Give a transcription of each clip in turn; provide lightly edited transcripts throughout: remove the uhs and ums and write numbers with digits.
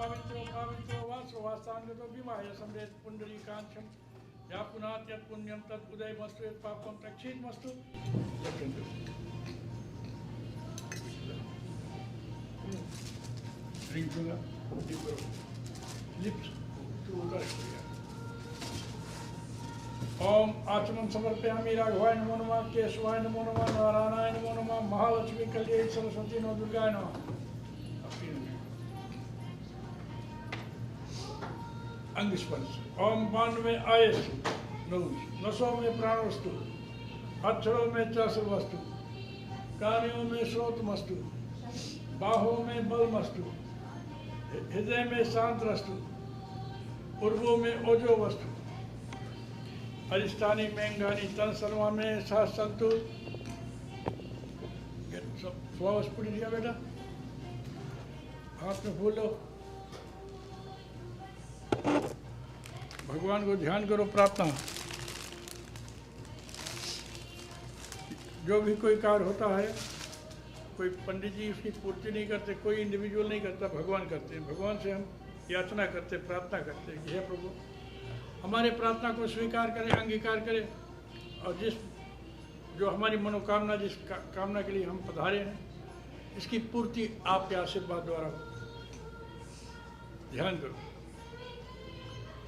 पवित्रो पवित्रो वासो वासांगतो विवाह समृत पुंडरीकांक्षम या पुनात यत् पुण्यम तत् उदयमस्तु यत् पापम तक्षेमस्तु। ड्रिंक होगा लिप्स टू करेक्ट। ओम आचमन समर्पयामि राघवाय नमो नमः, केशवाय नमो नमः, नारायणाय नमो नमः, महालक्ष्मी कल्याणी सरस्वती नमो दुर्गाय नमः। अंग स्पर्श। ओम बाण में आयसु नसों में प्राणवस्तु, अक्षरों में चासर वस्तु, कार्यों में श्रोतमस्तु, बाहों में बलमस्तु, हृदय में शांत रस्तु, उर्वों में ओजो वस्तु, अधिष्ठानी मेंगानी तन सर्वा में सहसंतु। स्वस्पुरी दिया बेटा, हाथ में फूल लो, भगवान को ध्यान करो, प्रार्थना। जो भी कोई कार्य होता है, कोई पंडित जी उसकी पूर्ति नहीं करते, कोई इंडिविजुअल नहीं करता, भगवान करते हैं। भगवान से हम याचना करते, प्रार्थना करते हैं कि हे प्रभु हमारे प्रार्थना को स्वीकार करें, अंगीकार करें, और जो हमारी मनोकामना, जिस कामना के लिए हम पधारे हैं, इसकी पूर्ति आपके आशीर्वाद द्वारा हो। ध्यान करो।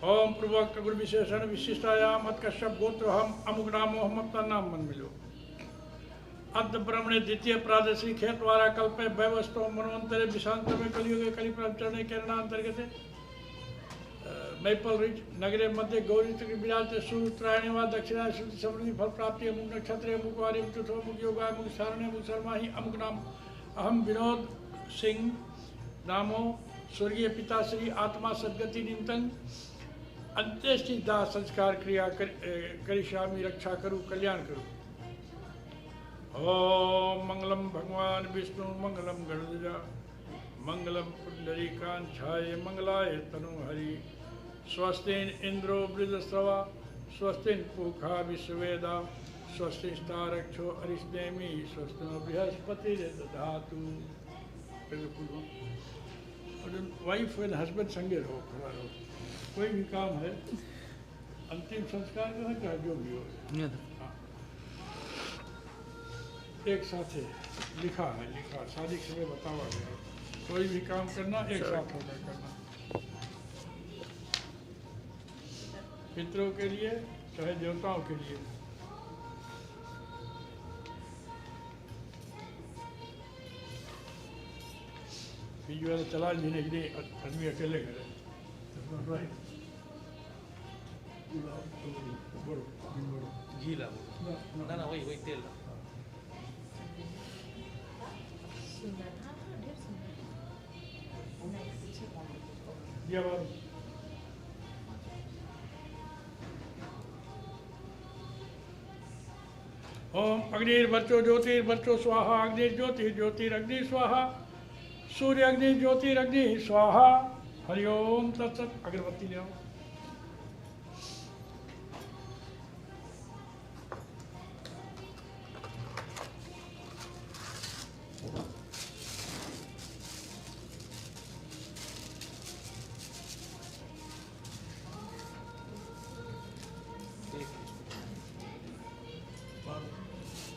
ओम पूर्वक गुरु विशेषण विशिष्टायाम अत कश्यप गोत्र हम अमुक नामो हम अपना नाम मन मिलो अद्य ब्रह्मणे द्वितीय प्रादेशी खेतवारा कल्पे वैवस्तो मनवंतरे विशांत में कलियुगे कलि प्रचरणे केरणांतर्गते मैपल रिच नगरे मध्य गौरी तक विराजते सूत्रायणे व दक्षिणा श्रुति समृद्धि फल प्राप्ति अमुक नक्षत्रे अमुक वारी अमुक अमुक योगा अमुक सारणे अमुक शर्मा ही अमुक नाम अहम विनोद सिंह नामो स्वर्गीय पिताश्री आत्मा सद्गति निमित्तं अंत्येष्टि दाह संस्कार क्रिया करिष्यामि, रक्षा करूँ, कल्याण करूँ। ओम मंगलम भगवान विष्णु मंगलम गणध्वजा मंगलम पुंडरीकांक्षाय मंगलाय तनुहरि स्वस्तिन इंद्रो बृहस्पति स्वस्तिन पूषा विश्ववेदा स्वस्तिस्तारक्षो अरिष्टेमि स्वस्तिनो बृहस्पतिर्दधातु। वाइफ एंड हस्बैंड संगे रहो, खड़ा रहो। कोई भी काम है, अंतिम संस्कार का है, चाहे जो भी हो, एक साथ है, लिखा है, लिखा शादी के समय बतावा गया। कोई भी काम करना एक साथ होकर करना, पितरों के लिए चाहे देवताओं के लिए। बीच वाला चला लेने के लिए आदमी अकेले करे। घी ला ना वही तेल ला। ओम अग्निर्वर्चो ज्योतिर्वर्चो स्वाहा अग्निर्ज्योतिर्ज्योतिरग्नि स्वाहा सूर्य अग्नि ज्योतिरग्नि स्वाहा। हरिओम तत्सत। अगरबत्ती ले आओ।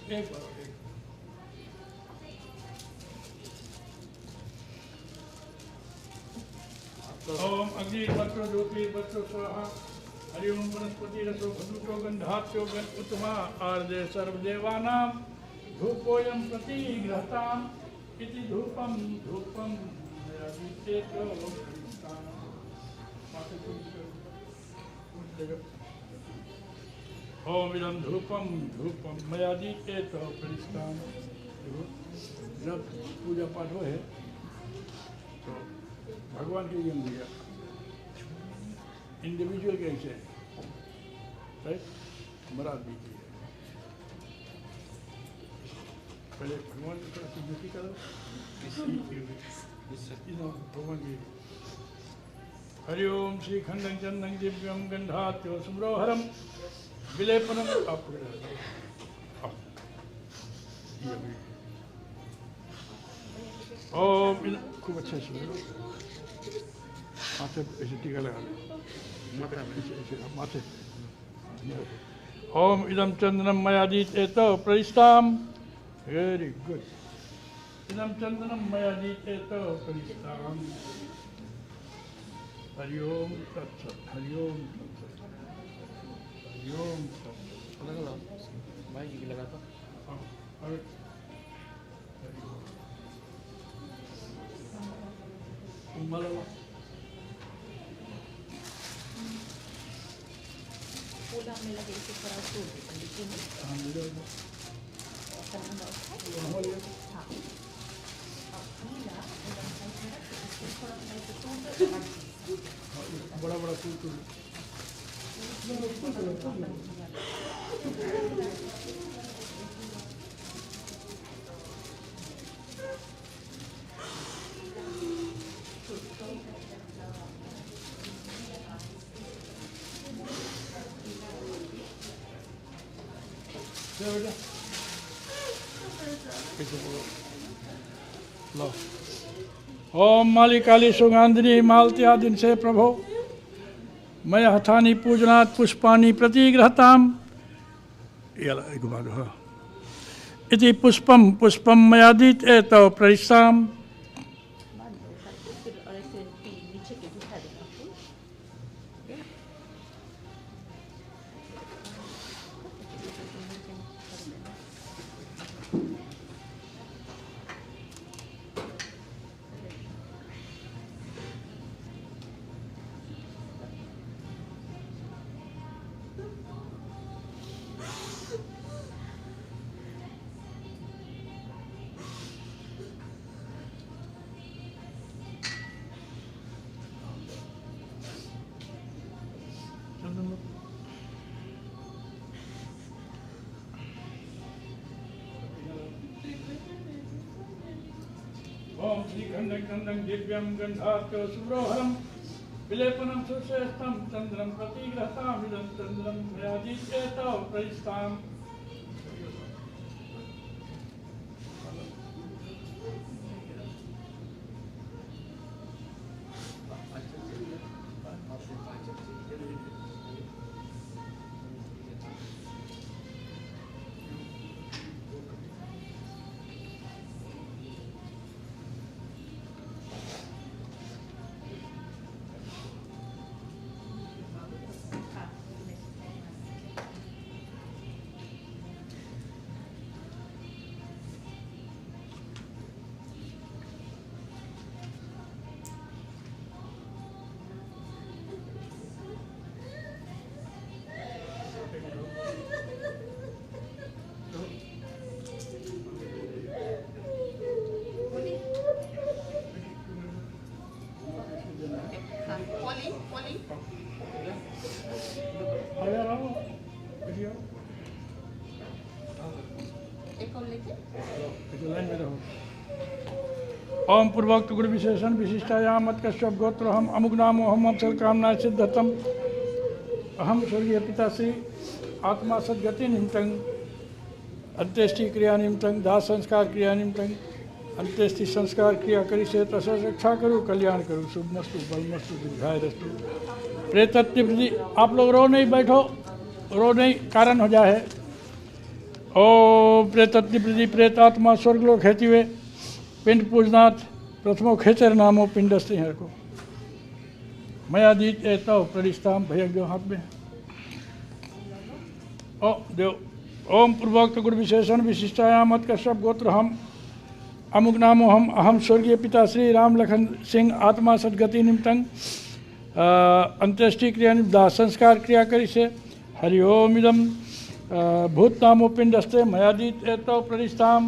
एक बार ओम अग्निर्वर्चो ज्योतिर्वर्चो स्वाहा। हरि ओम वनस्पति रसो भद्रुतो गंधात्यो उत्तमा आर्दे सर्वदेवानां धूपोयं प्रतिगृहताम् इति धूपं ओम इदं धूपं मया दीप्तेत प्रतिष्ठाम्। जब पूजा पाठ हो है तो भगवान के लिए दिया, इंडिविजुअल कैसे राइट मराद भी की है। पहले भगवान की तरफ से ड्यूटी करो, भगवान की। हरि ओम श्री खंडं चंदं दिव्यं गंधात्यो सुम्रोहरम विलेपनम। आप ओम खूब अच्छे से माथे ऐसे टीका लगा लो, माथा में ऐसे ऐसे माथे। ओम इदम चंदनम मयादीत एतो प्रदिष्टाम। Very good. इदम चंदनम मयादीत एतो प्रदिष्टाम। हरि ओम तत्सत, हरि ओम तत्सत, हरि ओम तत्सत। लगा लो भाई जी की लगा तो हाँ, और हरि ओम। कुंभा लगा। फूला में लगे इसे थोड़ा छोड़ दे पंडित जी ने हाँ, ले लो। करना होता है। वहाँ ले लो। हाँ और फूला एकदम साइड में रख इसको थोड़ा सा इसे तोड़ दो हाँ, बड़ा बड़ा फूल तोड़। बेटा पीछे बोलो। लो। ओम माली काली सुगंधिनी मालत्यादिन से प्रभो मय हथानि पूजनात् पुष्पाणि प्रतिगृहताम। ये घुमा दो। हाँ। इति पुष्पम पुष्पम मयादीत एतौ प्रदिष्टाम। बांध दो करके फिर और ऐसे नीचे के दिखा देना फूल ओम श्री गंधं गंधं दिव्यं गंधात् सुब्रोहरम विलेपनं सुश्रेष्ठं चंद्रं प्रतिगृहताम्। इदं चंद्रं मयादीत एतौ प्रदिष्टाम। आया रहो। देखिए एक और लेके देखिए लाइन में रहो। ओम पूर्वोक्त गुरु विशेषण विशिष्टायाम मत कश्यप गोत्र हम अमुक नामो हम अवसर कामना सिद्धतम अहम स्वर्गीय पिता श्री आत्मा सद्गति निमित्तं अंत्येष्टि क्रिया निमित्तं दाह संस्कार क्रिया निमित्तं अंत्येष्टि संस्कार क्रिया करी से तस रक्षा करूँ कल्याण करूँ शुभ मस्तु बल मस्तु दीर्घाय रस्तु प्रेतत्व वृद्धि। आप लोग रो नहीं, बैठो, रो नहीं, कारण हो जाए। ओ प्रेतत्व वृद्धि प्रेतात्मा स्वर्गलोक हेतु हुए पिंड पूजनाथ प्रथमो खेचर नामो पिंडस्ते हैं को मयादीत एतौ प्रदिष्टाम। भैया दो हाथ में। ओ देव। ओम पूर्वोक्त गुरु विशेषण विशिष्टायाम मत कश्यप गोत्र हम अमुक नामो हम अहम स्वर्गीय पिता श्री राम लखन सिंह आत्मा सद्गति निमित्तं अंत्येष्टि क्रिया दाह संस्कार क्रिया करी से हरि ओम इदम भूत नामो पिंडस्ते मयादीत एतौ प्रदिष्टाम।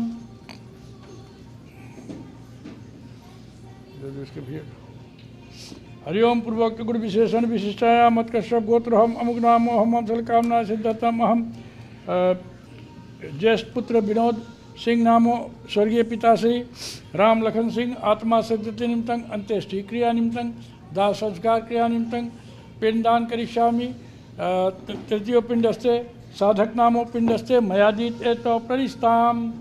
हरि ओम पूर्वोक्त गुरु विशेषण विशिष्टायाम मत कश्यप गोत्र हम अमुक नामो हम अवसर कामना सिद्धतम अहम ज्येष्ठ पुत्र विनोद सिंह नामो स्वर्गीय पिता श्री राम लखन सिंह आत्मा सद्गति निमित्तं अंत्येष्टि क्रिया निमित्तं दाह संस्कार क्रिया निमित्तं पिंडदान करिष्यामि। तृतीय पिंडस्ते साधक नामो पिंडस्ते मयादीत एतौ प्रदिष्टाम।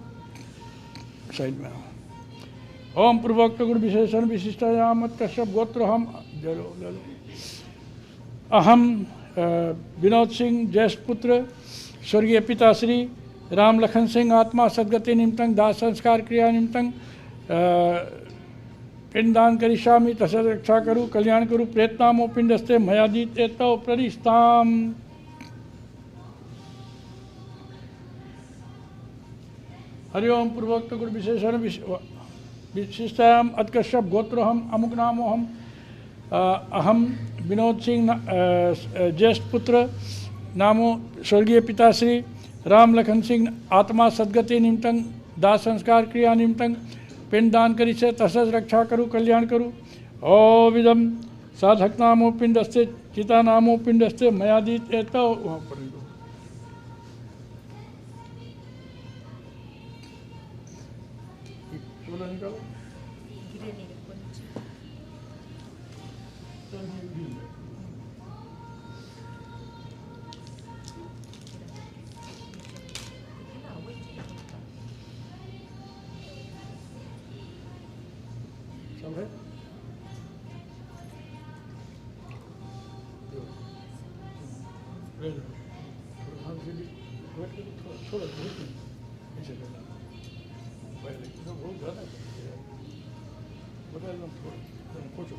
साइड में। ओम पूर्वोक्त गुरु विशेषण विशिष्टायाम मत कश्यप गोत्र हम जलो जलो। अहम विनोद सिंह ज्येष्ठ पुत्र स्वर्गीय पिताश्री राम लखन सिंह आत्मा सद्गति निमित्तं दाह संस्कार क्रिया निमित्तं पिंडदान करिष्यामि तस्य रक्षा करू कल्याण करू प्रेतनामो पिंडस्ते मयादीत एतौ प्रदिष्टाम। हरि ओम पूर्वोक्त गुरु विशेषण विशिष्टायाम अत्कश्यप गोत्रोहम अमुक नामोहम अहम विनोद सिंह ज्येष्ठ पुत्र नामो स्वर्गीय पिताश्री राम लखन सिंह आत्मा सद्गति निमित्तं दाह संस्कार क्रिया निमित्तं पिंडदान करिष्ये तस्य रक्षा करू कल्याण करू। ओविदम साधक नामो पिंडस्ते चिता नामो पिंडस्ते मयादीत एतौ। वहाँ पर निकालो। गिरे नहीं कुछ ना वही सब है थोड़ा ऐसे करना पहले बहुत ज़्यादा बता एकदम थोड़ा पूछो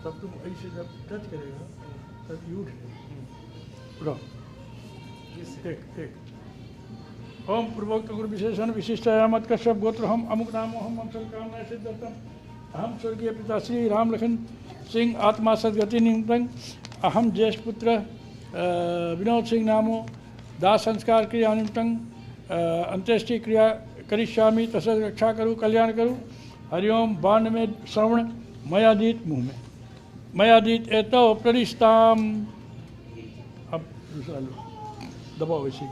तब तुम ऐसे जब टच करेगा तब यू उठेगा। एक एक ओम पूर्वोक्त गुरु विशेषण विशिष्टायामत कश्यप गोत्र हम अमुक नामो हम मंसल कामना सिद्धर्थम अहम स्वर्गीय पिताश्री राम लखन सिंह आत्मा सद्गति निमित्तं अहम ज्येष्ठ पुत्र विनोद सिंह नामो दाह संस्कार क्रिया निमित्तं अंत्येष्टि क्रिया करिष्यामि तस्य रक्षा करू कल्याण करू। हरिओम बाण में श्रवण मयादीत मुँह में मयादीत एतौ प्रदिष्टाम। अब दूसरा लो दबाओ वैसे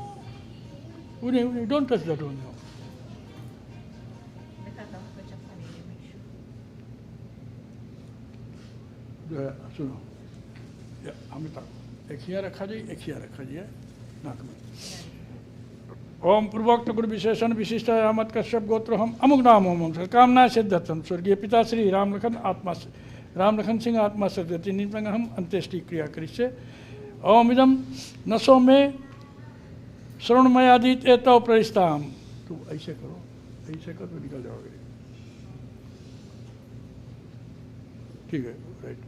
उन्हें don't touch that one now. जो है सुनो हमें तक एक यहाँ रखा जाए एक यहाँ रखा जाए नाक में। ओम पूर्वोक्त गुरु विशेषण विशिष्टायामत कश्यप गोत्र हम अमुक नाम हम कामना सिद्धर्थम स्वर्गीय पिताश्री राम लखन सिंह आत्मा सद्गति निमित्तं हम अंत्येष्टि क्रिया करिष्ये। ओम इदम नसो में श्रवणमयादीत एतौ प्रदिष्टाम। तो ऐसे करो ऐसे कर तो निकल जाओगे। ठीक है राइट।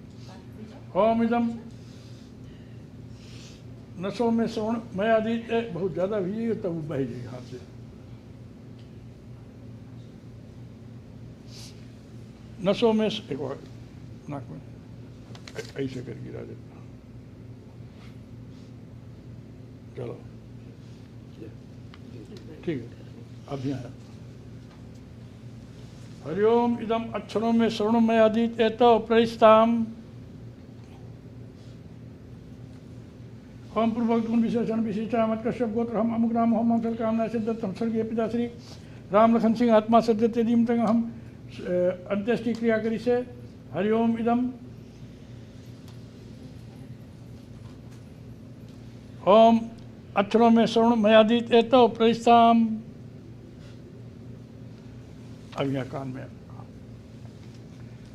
ओम इदम नसों में श्रवण मयादीत बहुत ज़्यादा भीजिएगा तब वो बह जाएगी हाथ से। नसों में एक बार नाक में ऐसे कर गिरा देता। चलो ठीक है अब यहाँ हरिओम इदम अक्षरों में श्रवणमयादीत एतौ प्रदिष्टाम। ओम पूर्वोक्त गुण विशेषण विशिष्टायामत कश्यप गोत्र हम अमुक नाम हम मंसल कामना सिद्धर्थम स्वर्गीय पिताश्री राम लखन सिंह आत्मा सद्गति निमित्तं हम अंत्येष्टि क्रिया करिष्ये। हरिओम इदम ओम अक्षरों में श्रवण मयादीत एतौ प्रदिष्टाम। अब यहाँ कान में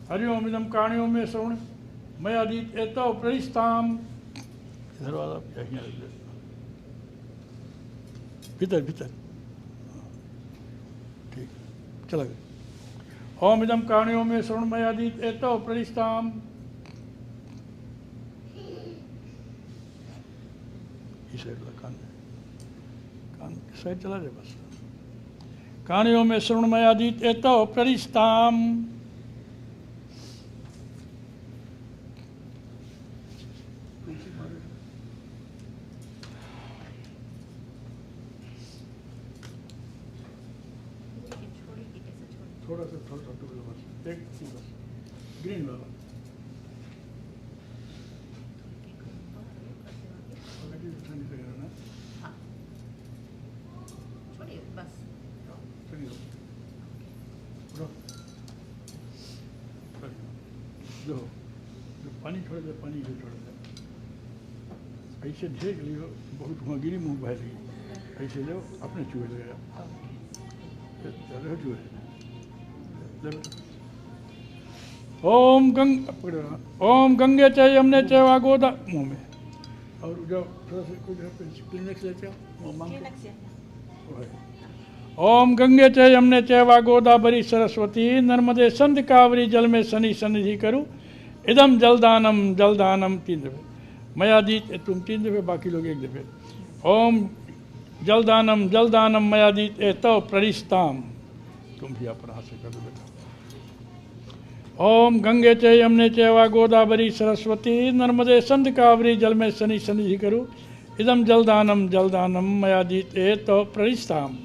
हरिओम इदम काणियों में श्रवण मयादीत एतौ प्रदिष्टाम। इधर वाला भीतर भीतर ठीक चला गया। ओम इदम काणियों में श्रवणमयादीत एतौ प्रदिष्टाम। इस साइड कान साइड चला जाए बस। काणियों में श्रवणमयादीत एतौ प्रदिष्टाम। थोड़ा सा टुकड़ा बस एक बस ग्रीन वाला ना छोड़िए बस जो पानी छोड़ दे पानी को छोड़ दे ऐसे देख लियो बहुत वहाँ गिरी मुँह बह रही ऐसे लो अपने चूहे लगाया चूहे ओम गंगे च यमुने चैव गोदा मुंह में, और जो थोड़ा सा कुछ क्लिनिक्स लेते हो वो मांग के। क्लिनिक्स है। ओम गंगे च यमुने चैव गोदावरी सरस्वती नर्मदे संध कावरी जल में शनि सन्निधि करूँ इदम जलदानम जलदानम 3 दफे मयादीत, तुम 3 दफे, बाकी लोग 1 दफे। ओम जलदानम जलदानम मयादीत ए तव प्ररिष्ताम, तुम भी अपना हाथ से कर दो बेटा। ओम गंगे च यमुने चैव गोदावरी सरस्वती नर्मदे संध कावरी जल में शनि सन्निधि करूँ इदम जलदानम जलदानम मयादीत ए तव प्ररिष्ताम।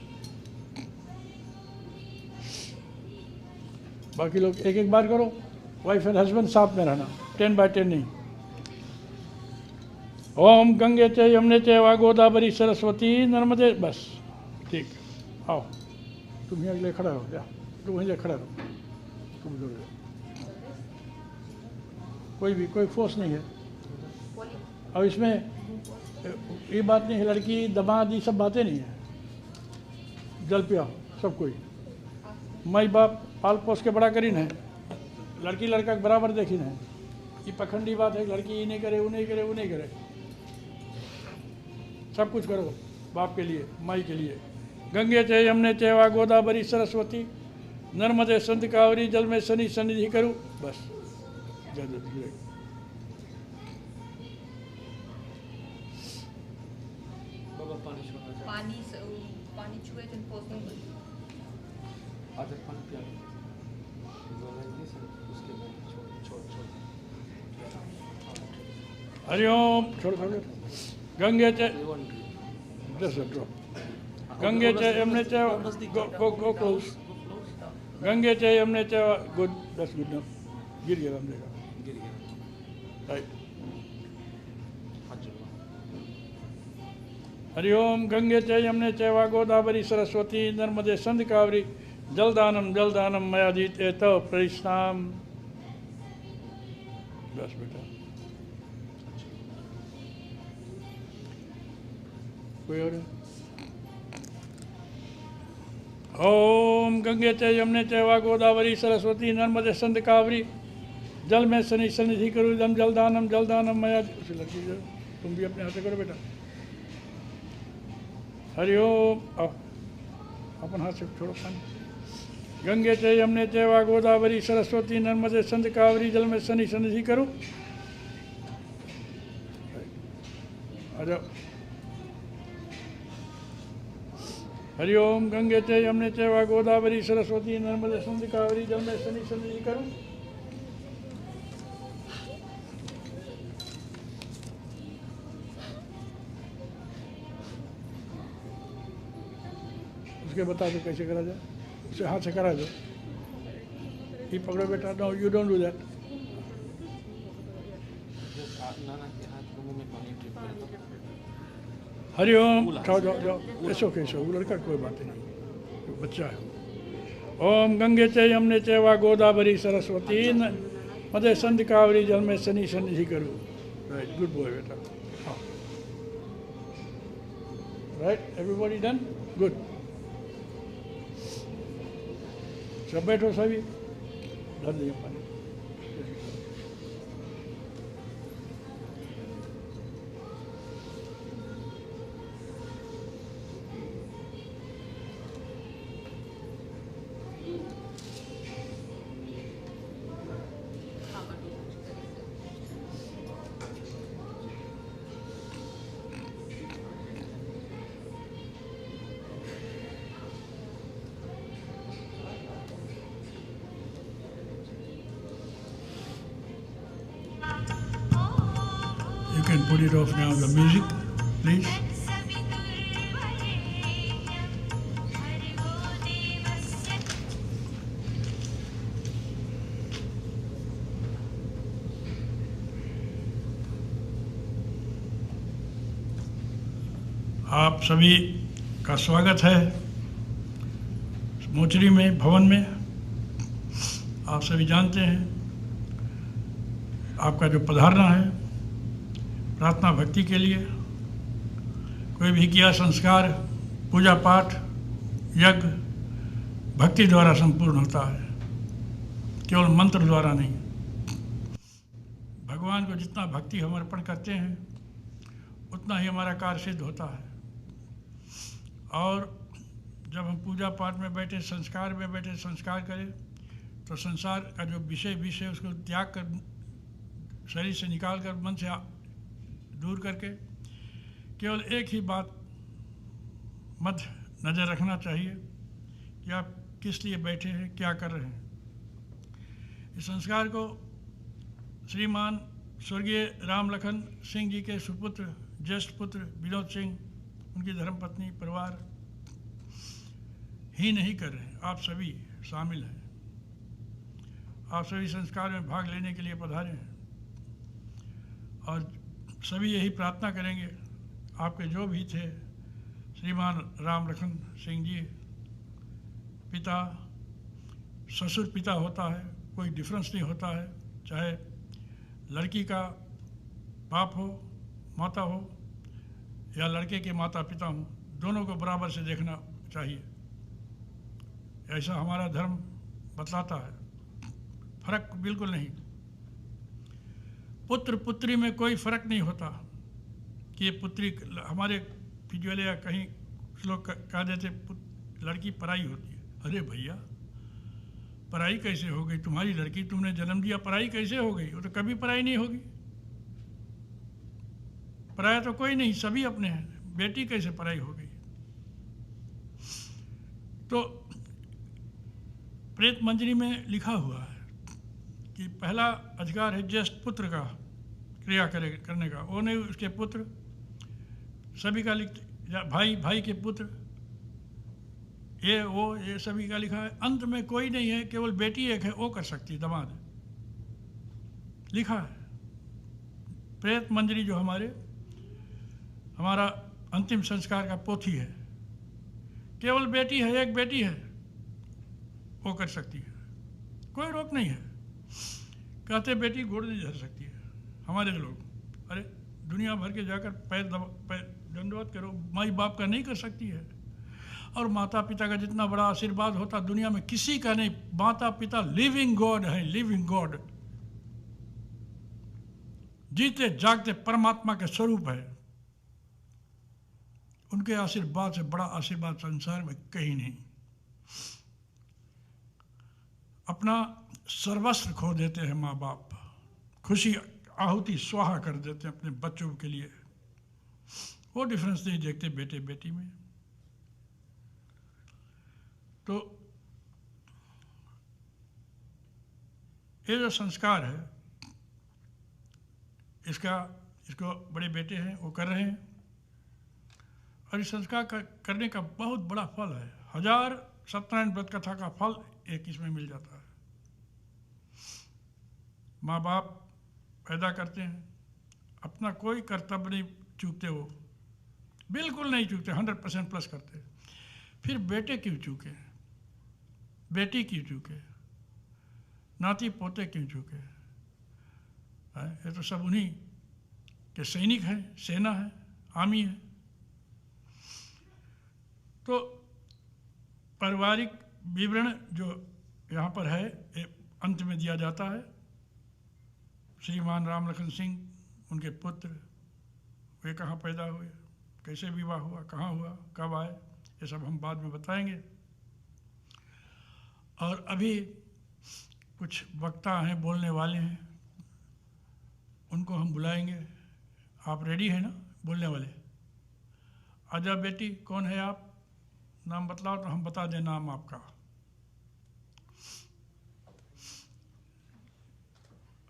बाकी लोग 1-1 बार करो, वाइफ एंड हस्बैंड साथ में रहना, 10 बाय 10 नहीं। ओम गंगे च यमुने चैव गोदावरी सरस्वती नर्मदे, बस ठीक, आओ तुम यहाँ ले खड़ा रहो, जा तुम वहीं ले खड़ा रहो, तुम जोड़ लो, कोई फोर्स नहीं है। अब इसमें ये बात नहीं है लड़की दबा दी, सब बातें नहीं है। जल पिया सब कोई, माई बाप पाल पोस के बड़ा करीन है, लड़की लड़का के बराबर देखी है। ये पखंडी बात है, लड़की ये नहीं करे वो नहीं करे वो नहीं करे, सब कुछ करो बाप के लिए माई के लिए। गंगे च यमुने चैव गोदावरी सरस्वती नर्मदे संध कावरी जल में शनि सन्निधि करूँ, बस बाबा पानी छोड़ना चाहिए। पानी छुए तो पोसने आधा पानी पिया लो। उसके बाद छोड़ हरिओम छोड़ गंगे च गंगे च यमुने चैव गो क्लोज गंगे च यमुने चैव गुड, दस गुड नो गिर गया हम देखा, गिर गया। राइट। हाथ जोड़ो। हरिओम गंगे च यमुने चैव गोदावरी सरस्वती नर्मदे संध कावरी जलदानम जलदानम मयादीत ए तव प्ररिष्ताम। बस बेटा, कोई और? ओम गंगे च यमुने चैव गोदावरी सरस्वती नर्मदे संध कावरी जल में शनि सन्निधि करूँ इदम जलदानम जलदानम मयादीत। उसे लड़की जो तुम भी अपने हाथ से करो बेटा। हरिओम, अपन हाथ से छोड़ो पानी। गंगे च यमुने चैव गोदावरी सरस्वती नर्मदे संध कावरी जल में शनि सन्निधि करूँ। आ जाओ। हरिओम गंगे च यमुने चैव गोदावरी सरस्वती नर्मदे संध कावरी जल में शनि सन्निधि करूँ। उसके बता दो कैसे करा जाए, उसे हाथ से करा दो। ये पकड़ो बेटा, no you don't do that. नाना के हाथ को मुंह में पानी टिप कर दो। हरिओम, जाओ जाओ जाओ, ऐसो कैसो, वो लड़का कोई बात नहीं, वो बच्चा है। ओम गंगे च यमुने चैव गोदावरी सरस्वती नर्मदे संध कावरी जल में शनि सन्निधि करूँ। राइट, गुड बॉय बेटा। हाँ, राइट, एवरीबॉडी डन, गुड। सब बैठो सभी, धर दिए पानी। You can put it off now, the music, please. आप सभी का स्वागत है मोचरी में, भवन में। आप सभी जानते हैं आपका जो पधारना है प्रार्थना भक्ति के लिए। कोई भी किया संस्कार, पूजा पाठ, यज्ञ भक्ति द्वारा संपूर्ण होता है, केवल मंत्र द्वारा नहीं। भगवान को जितना भक्ति हम अर्पण करते हैं उतना ही हमारा कार्य सिद्ध होता है। और जब हम पूजा पाठ में बैठे, संस्कार में बैठे, संस्कार करें तो संसार का जो विषय उसको त्याग कर, शरीर से निकाल कर, मन से दूर करके केवल एक ही बात मध्य नज़र रखना चाहिए कि आप किस लिए बैठे हैं, क्या कर रहे हैं। इस संस्कार को श्रीमान स्वर्गीय राम लखन सिंह जी के सुपुत्र, ज्येष्ठ पुत्र विनोद सिंह, उनकी धर्मपत्नी, परिवार ही नहीं कर रहे हैं, आप सभी शामिल हैं। आप सभी संस्कार में भाग लेने के लिए पधारे हैं और सभी यही प्रार्थना करेंगे, आपके जो भी थे श्रीमान राम लखन सिंह जी, पिता, ससुर पिता होता है, कोई डिफरेंस नहीं होता है, चाहे लड़की का बाप हो, माता हो, या लड़के के माता पिता हों, दोनों को बराबर से देखना चाहिए। ऐसा हमारा धर्म बतलाता है, फर्क बिल्कुल नहीं। पुत्र पुत्री में कोई फर्क नहीं होता कि ये पुत्री, हमारे फिजूले या कहीं लोग कह देते लड़की पराई होती है। अरे भैया, पराई कैसे हो गई? तुम्हारी लड़की, तुमने जन्म दिया, पराई कैसे हो गई? वो तो कभी पराई नहीं होगी। पराया तो कोई नहीं, सभी अपने हैं। बेटी कैसे पराई हो गई? तो प्रेत मंजरी में लिखा हुआ है कि पहला अधिकार है ज्येष्ठ पुत्र का क्रिया करने का, वो नहीं उसके पुत्र, सभी का लिख, भाई के पुत्र, ये सभी का लिखा है। अंत में कोई नहीं है, केवल बेटी एक है, वो कर सकती है, दामाद लिखा है। प्रेत मंजरी जो हमारा अंतिम संस्कार का पोथी है, केवल बेटी है, एक बेटी है, वो कर सकती है, कोई रोक नहीं है। कहते बेटी घोड़ नहीं धर सकती है हमारे लोग। अरे दुनिया भर के जाकर पैर दंडवत करो, माई बाप का नहीं कर सकती है। और माता पिता का जितना बड़ा आशीर्वाद होता दुनिया में किसी का नहीं। माता पिता लिविंग गॉड है, लिविंग गॉड, जीते जागते परमात्मा के स्वरूप है। उनके आशीर्वाद से बड़ा आशीर्वाद संसार में कहीं नहीं। अपना सर्वस्व खो देते हैं माँ बाप, खुशी आहुति स्वाहा कर देते हैं अपने बच्चों के लिए। वो डिफरेंस नहीं देखते बेटे बेटी में। तो ये जो संस्कार है, इसको बड़े बेटे हैं वो कर रहे हैं, और इस संस्कार करने का बहुत बड़ा फल है। 1000 सत्यनारायण व्रत कथा का फल एक इसमें मिल जाता है। माँ बाप पैदा करते हैं, अपना कोई कर्तव्य नहीं चूकते, वो बिल्कुल नहीं चूकते, 100% प्लस करते। फिर बेटे क्यों चूके, बेटी क्यों चूके, नाती पोते क्यों चूके? ये तो सब उन्हीं के सैनिक हैं, सेना है, आर्मी है। तो पारिवारिक विवरण जो यहाँ पर है, अंत में दिया जाता है। श्रीमान राम लखन सिंह, उनके पुत्र, वे कहाँ पैदा हुए, कैसे विवाह हुआ, कहाँ हुआ, कब आए, ये सब हम बाद में बताएंगे। और अभी कुछ वक्ता हैं, बोलने वाले हैं, उनको हम बुलाएंगे। आप रेडी हैं ना बोलने वाले? आजा बेटी, कौन है आप? नाम बतलाओ तो हम बता दें नाम आपका।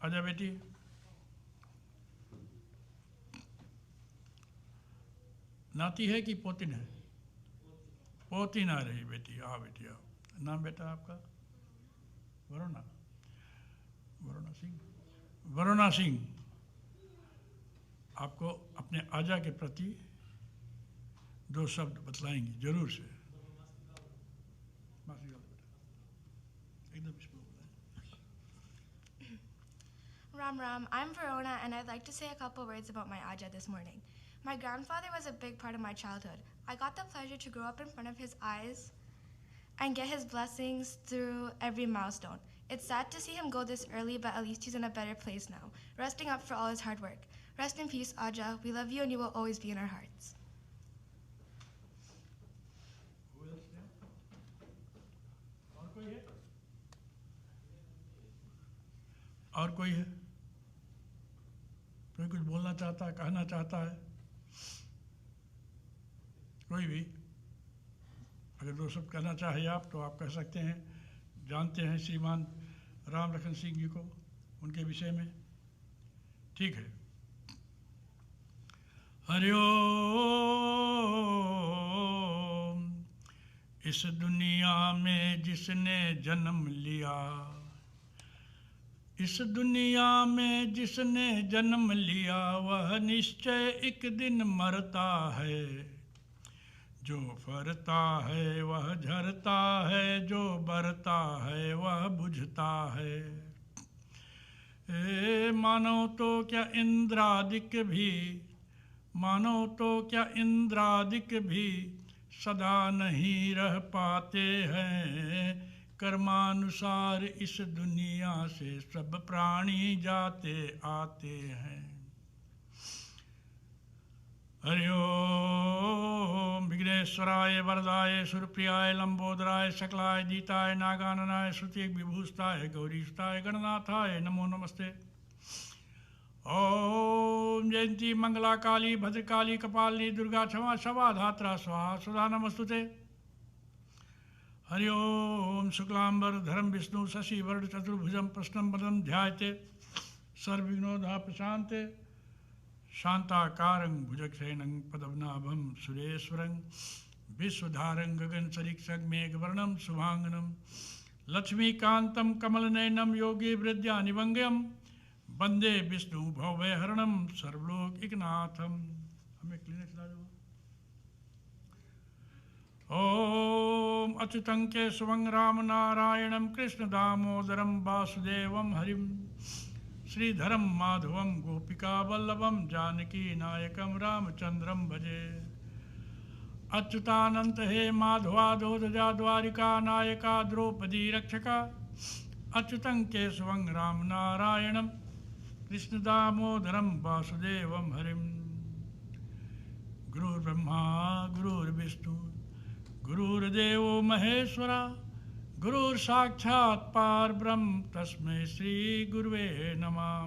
आजा बेटी। नाती है कि पोतिन है? पोतिन आ रही बेटी। आओ बेटी आओ। नाम बेटा आपका? वरुणा, वरुणा सिंह। वरुणा सिंह, आपको अपने आजा के प्रति 2 शब्द बतलाएंगी जरूर से। Ram Ram, I'm Verona, and I'd like to say a couple words about my Aja this morning. My grandfather was a big part of my childhood. I got the pleasure to grow up in front of his eyes and get his blessings through every milestone. It's sad to see him go this early, but at least he's in a better place now, resting up for all his hard work. Rest in peace, Aja. We love you and you will always be in our hearts. और कोई है? कोई कुछ बोलना चाहता है, कहना चाहता है? कोई भी अगर दो शब्द कहना चाहे आप तो आप कह सकते हैं। जानते हैं श्रीमान राम लखन सिंह जी को, उनके विषय में? ठीक है। हरिओम। इस दुनिया में जिसने जन्म लिया, इस दुनिया में जिसने जन्म लिया, वह निश्चय एक दिन मरता है। जो फरता है वह झरता है, जो बरता है वह बुझता है। मानो तो क्या इंद्रादिक भी, मानो तो क्या इंद्रादिक भी सदा नहीं रह पाते हैं। कर्मानुसार इस दुनिया से सब प्राणी जाते आते हैं। हरि ओम। विघ्नेश्वराय वरदाय सुरप्रियाय लंबोदराय सकलाय दीताय नागाननाय श्रुति विभूषिताय गौरीष्ठाय गणनाथाय नमो नमस्ते। ओम जयंती मंगला काली भद्रकाली कपालिनी दुर्गा क्षमा शवा धात्रा स्वाहा सुधा नमस्तुते। हरि ओम। शुक्लांबर धरम विष्णु शशि वर्ण चतुर्भुजम प्रश्नम वदन ध्यायते सर्वविघ्नोधा प्रशांते। शांताकारं भुजगशयनं पद्मनाभं सुरेश्वरं विश्वधारं गगनसरीक्षं मेघवर्णं शुभांगनं लक्ष्मीकान्तं कमलनयनं योगी वृद्धानिभंग्यं वंदे विष्णु भवभयहरणं सर्वलोकैकनाथं। हमें क्लिनिक्स ला दो। ओम अच्युतं केशवं राम नारायणं कृष्ण दामोदरं वासुदेवं हरिं श्रीधरं माधवं गोपिका वल्लभं जानकी नायकं रामचंद्रं भजे। अच्युतानंत हे माधवा दोदजा द्वारिका नायका द्रौपदी रक्षका। अच्युतं केशवं राम नारायणं कृष्ण दामोदरं वासुदेवं हरिं। गुरुर्ब्रह्मा गुरुर्विष्णु गुरुर्देवो महेश्वरा गुरुर साक्षात् परब्रह्म तस्मै श्री गुरुवे नमः।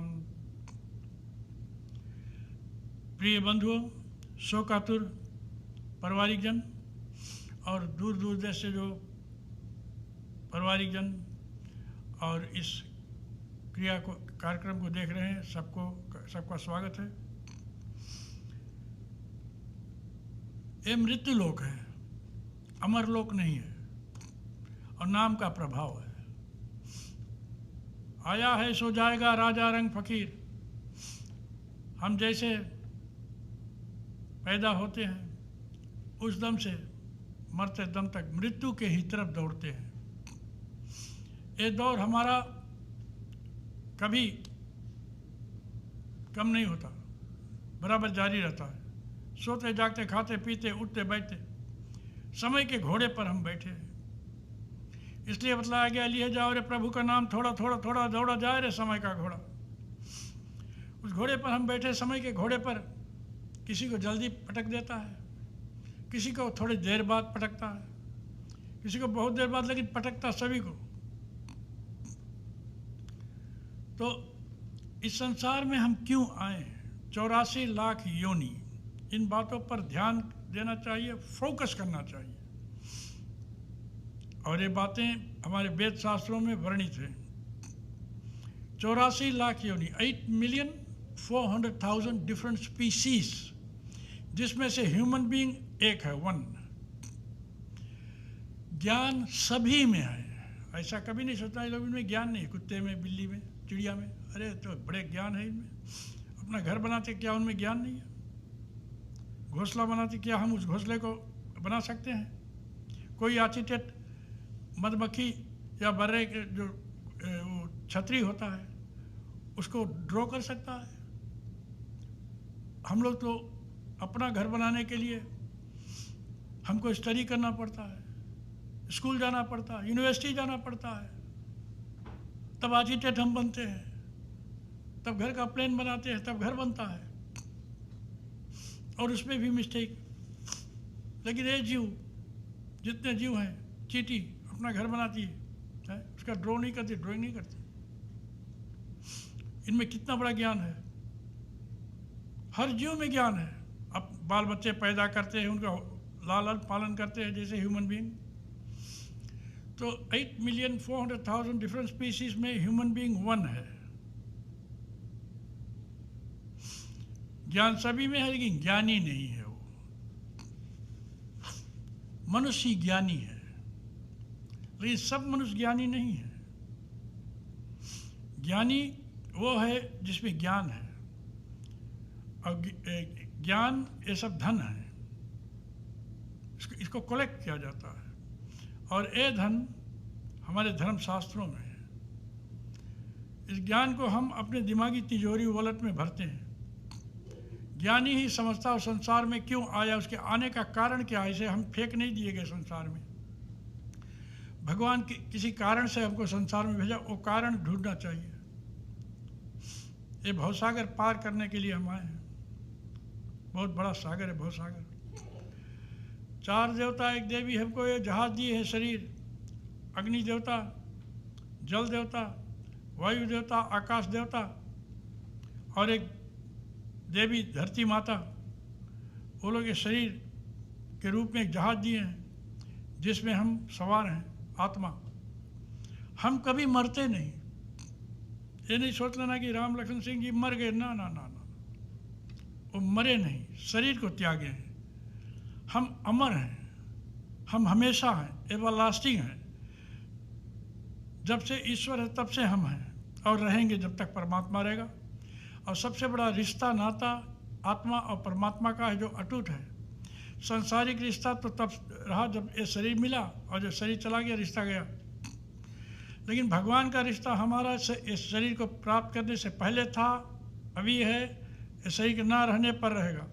प्रिय बंधुओं, शोकातुर पारिवारिक जन और दूर दूर देश से जो पारिवारिक जन और इस क्रिया को कार्यक्रम को देख रहे हैं, सबका स्वागत है। ये मृत्यु लोक है, अमर लोक नहीं है और नाम का प्रभाव है। आया है सो जाएगा राजा रंग फकीर। हम जैसे पैदा होते हैं उस दम से मरते दम तक मृत्यु के ही तरफ दौड़ते हैं। ये दौड़ हमारा कभी कम नहीं होता, बराबर जारी रहता है। सोते जागते खाते पीते उठते बैठते समय के घोड़े पर हम बैठे हैं। इसलिए बतलाया गया, लिए जाओ रे प्रभु का नाम, थोड़ा थोड़ा थोड़ा दौड़ा जाए रे समय का घोड़ा। उस घोड़े पर हम बैठे, समय के घोड़े पर किसी को जल्दी पटक देता है, किसी को थोड़ी देर बाद पटकता है, किसी को बहुत देर बाद, लेकिन पटकता सभी को। तो इस संसार में हम क्यों आए? 84 लाख योनि, इन बातों पर ध्यान देना चाहिए, फोकस करना चाहिए। और ये बातें हमारे वेद शास्त्रों में वर्णित हैं। 84 लाख योनि, 8,400,000 डिफरेंट स्पीसीज, जिसमें से ह्यूमन बीइंग एक है, 1। ज्ञान सभी में है। ऐसा कभी नहीं सोचता है लोग इनमें ज्ञान नहीं, कुत्ते में, बिल्ली में, चिड़िया में, अरे तो बड़े ज्ञान है इनमें। अपना घर बनाते क्या उनमें ज्ञान नहीं है? घोंसला बनाते क्या हम उस घोंसले को बना सकते हैं? कोई आर्किटेक्ट मधुमक्खी या बर्रे के जो छतरी होता है उसको ड्रॉ कर सकता है? हम लोग तो अपना घर बनाने के लिए हमको स्टडी करना पड़ता है, स्कूल जाना पड़ता है, यूनिवर्सिटी जाना पड़ता है, तब आर्किटेक्ट हम बनते हैं, तब घर का प्लान बनाते हैं, तब घर बनता है, और उसमें भी मिस्टेक। लेकिन ये जीव, जितने जीव हैं, चींटी अपना घर बनाती है, उसका ड्रॉ नहीं करती, ड्राइंग नहीं करती। इनमें कितना बड़ा ज्ञान है, हर जीव में ज्ञान है। अब बाल बच्चे पैदा करते हैं, उनका लालन पालन करते हैं जैसे ह्यूमन बीइंग। तो 8,400,000 डिफरेंट स्पीसीज में ह्यूमन बीइंग वन है। ज्ञान सभी में है, लेकिन ज्ञानी नहीं है वो। मनुष्य ज्ञानी है, लेकिन सब मनुष्य ज्ञानी नहीं है। ज्ञानी वो है जिसमें ज्ञान है, और ज्ञान ये सब धन है, इसको कलेक्ट किया जाता है, और ये धन हमारे धर्मशास्त्रों में है। इस ज्ञान को हम अपने दिमागी तिजोरी वॉलेट में भरते हैं। ज्ञानी ही समझता है संसार में क्यों आया, उसके आने का कारण क्या है। इसे हम फेंक नहीं दिए गए संसार में। भगवान किसी कारण से हमको संसार में भेजा, वो कारण ढूंढना चाहिए। ये भवसागर पार करने के लिए हम आए हैं। बहुत बड़ा सागर है भवसागर। 4 देवता, 1 देवी हमको ये जहाज दिए है शरीर। अग्नि देवता, जल देवता, वायु देवता, आकाश देवता, और एक देवी धरती माता। वो लोग ये शरीर के रूप में एक जहाज दिए हैं जिसमें हम सवार हैं, आत्मा। हम कभी मरते नहीं। ये नहीं सोच लेना कि राम लक्ष्मण सिंह जी मर गए, ना ना ना ना, वो मरे नहीं, शरीर को त्यागे हैं। हम अमर हैं, हम हमेशा हैं, एवरलास्टिंग हैं। जब से ईश्वर है तब से हम हैं, और रहेंगे जब तक परमात्मा रहेगा। और सबसे बड़ा रिश्ता नाता आत्मा और परमात्मा का है, जो अटूट है। सांसारिक रिश्ता तो तब रहा जब ये शरीर मिला, और जब शरीर चला गया रिश्ता गया। लेकिन भगवान का रिश्ता हमारा इस शरीर को प्राप्त करने से पहले था, अभी है, इस शरीर के ना रहने पर रहेगा।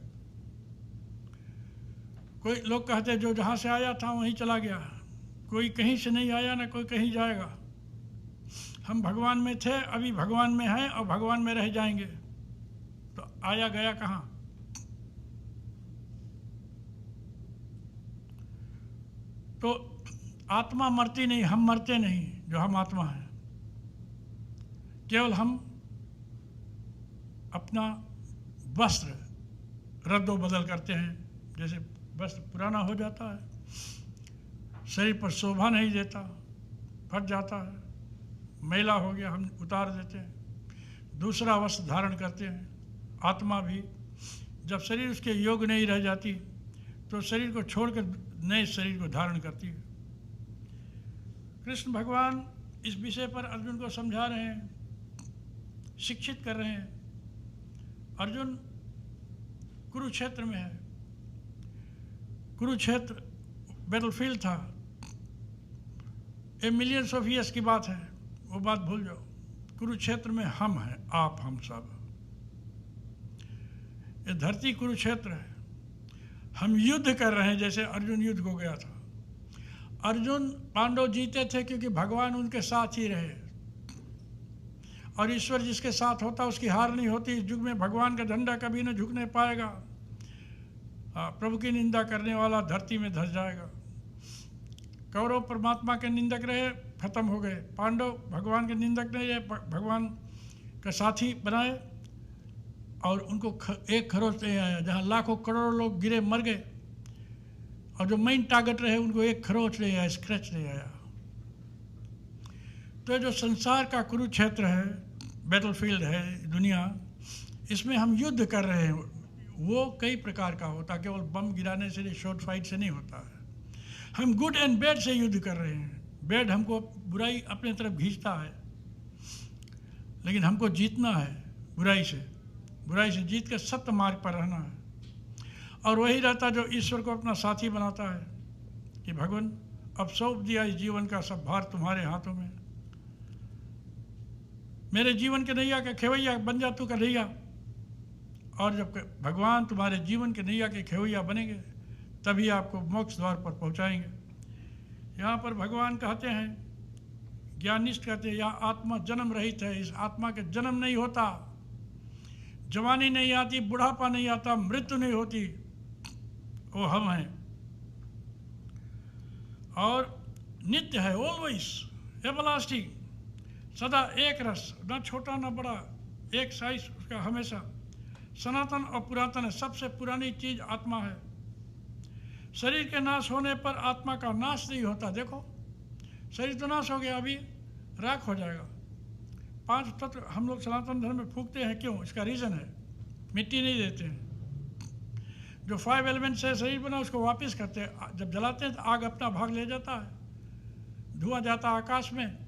कोई लोग कहते हैं जो जहाँ से आया था वहीं चला गया। कोई कहीं से नहीं आया, ना कोई कहीं जाएगा। हम भगवान में थे, अभी भगवान में हैं, और भगवान में रह जाएंगे। तो आया गया कहाँ? तो आत्मा मरती नहीं, हम मरते नहीं जो हम आत्मा हैं। केवल हम अपना वस्त्र रद्दो बदल करते हैं। जैसे वस्त्र पुराना हो जाता है, शरीर पर शोभा नहीं देता, फट जाता है, मैला हो गया, हम उतार देते हैं, दूसरा वस्त्र धारण करते हैं। आत्मा भी जब शरीर उसके योग्य नहीं रह जाती तो शरीर को छोड़कर नए शरीर को धारण करती है। कृष्ण भगवान इस विषय पर अर्जुन को समझा रहे हैं, शिक्षित कर रहे हैं। अर्जुन कुरुक्षेत्र में है। कुरुक्षेत्र बैटलफील्ड था। ये मिलियंस ऑफ ईयर्स की बात है, वो बात भूल जाओ। कुरुक्षेत्र में हम हैं, आप, हम सब। ये धरती कुरुक्षेत्र है। हम युद्ध कर रहे हैं जैसे अर्जुन युद्ध को गया था। अर्जुन, पांडव जीते थे क्योंकि भगवान उनके साथ ही रहे, और ईश्वर जिसके साथ होता उसकी हार नहीं होती। इस युग में भगवान का झंडा कभी न झुकने पाएगा। प्रभु की निंदा करने वाला धरती में धस जाएगा। कौरव परमात्मा के निंदक रहे, खत्म हो गए। पांडव भगवान के निंदक नहीं रहे, भगवान का साथी बनाए, और उनको एक खरोच नहीं आया। जहाँ लाखों करोड़ों लोग गिरे, मर गए, और जो मेन टारगेट रहे उनको एक खरोच नहीं आया, स्क्रैच नहीं आया। तो जो संसार का कुरुक्षेत्र है, बैटलफील्ड है दुनिया, इसमें हम युद्ध कर रहे हैं। वो कई प्रकार का होता, केवल बम गिराने से नहीं, शॉर्ट फाइट से नहीं होता है। हम गुड एंड बैड से युद्ध कर रहे हैं। बैड हमको बुराई अपने तरफ खींचता है, लेकिन हमको जीतना है बुराई से। बुराई से जीत कर सत्य मार्ग पर रहना है। और वही रहता जो ईश्वर को अपना साथी बनाता है कि भगवान अब सौंप दिया इस जीवन का सब भार तुम्हारे हाथों में। मेरे जीवन के नैया के खेवैया बन जा तू कन्हैया। और जब भगवान तुम्हारे जीवन के नैया के खेवैया बनेंगे तभी आपको मोक्ष द्वार पर पहुंचाएंगे। यहाँ पर भगवान कहते हैं ज्ञानिस्ट कहते हैं यह आत्मा जन्म रहित है, इस आत्मा के जन्म नहीं होता, जवानी नहीं आती, बुढ़ापा नहीं आता, मृत्यु नहीं होती, वो हम हैं। और नित्य है, ऑलवेज एवरलास्टिंग, सदा एक रस, ना छोटा ना बड़ा, एक साइज उसका हमेशा, सनातन और पुरातन है। सबसे पुरानी चीज आत्मा है। शरीर के नाश होने पर आत्मा का नाश नहीं होता। देखो शरीर तो नाश हो गया, अभी राख हो जाएगा। 5 तत्व हम लोग सनातन धर्म में फूकते हैं, क्यों? इसका रीज़न है, मिट्टी नहीं देते हैं। जो 5 एलिमेंट से शरीर बना उसको वापस करते हैं, जब जलाते हैं तो आग अपना भाग ले जाता है, धुआं जाता है आकाश में,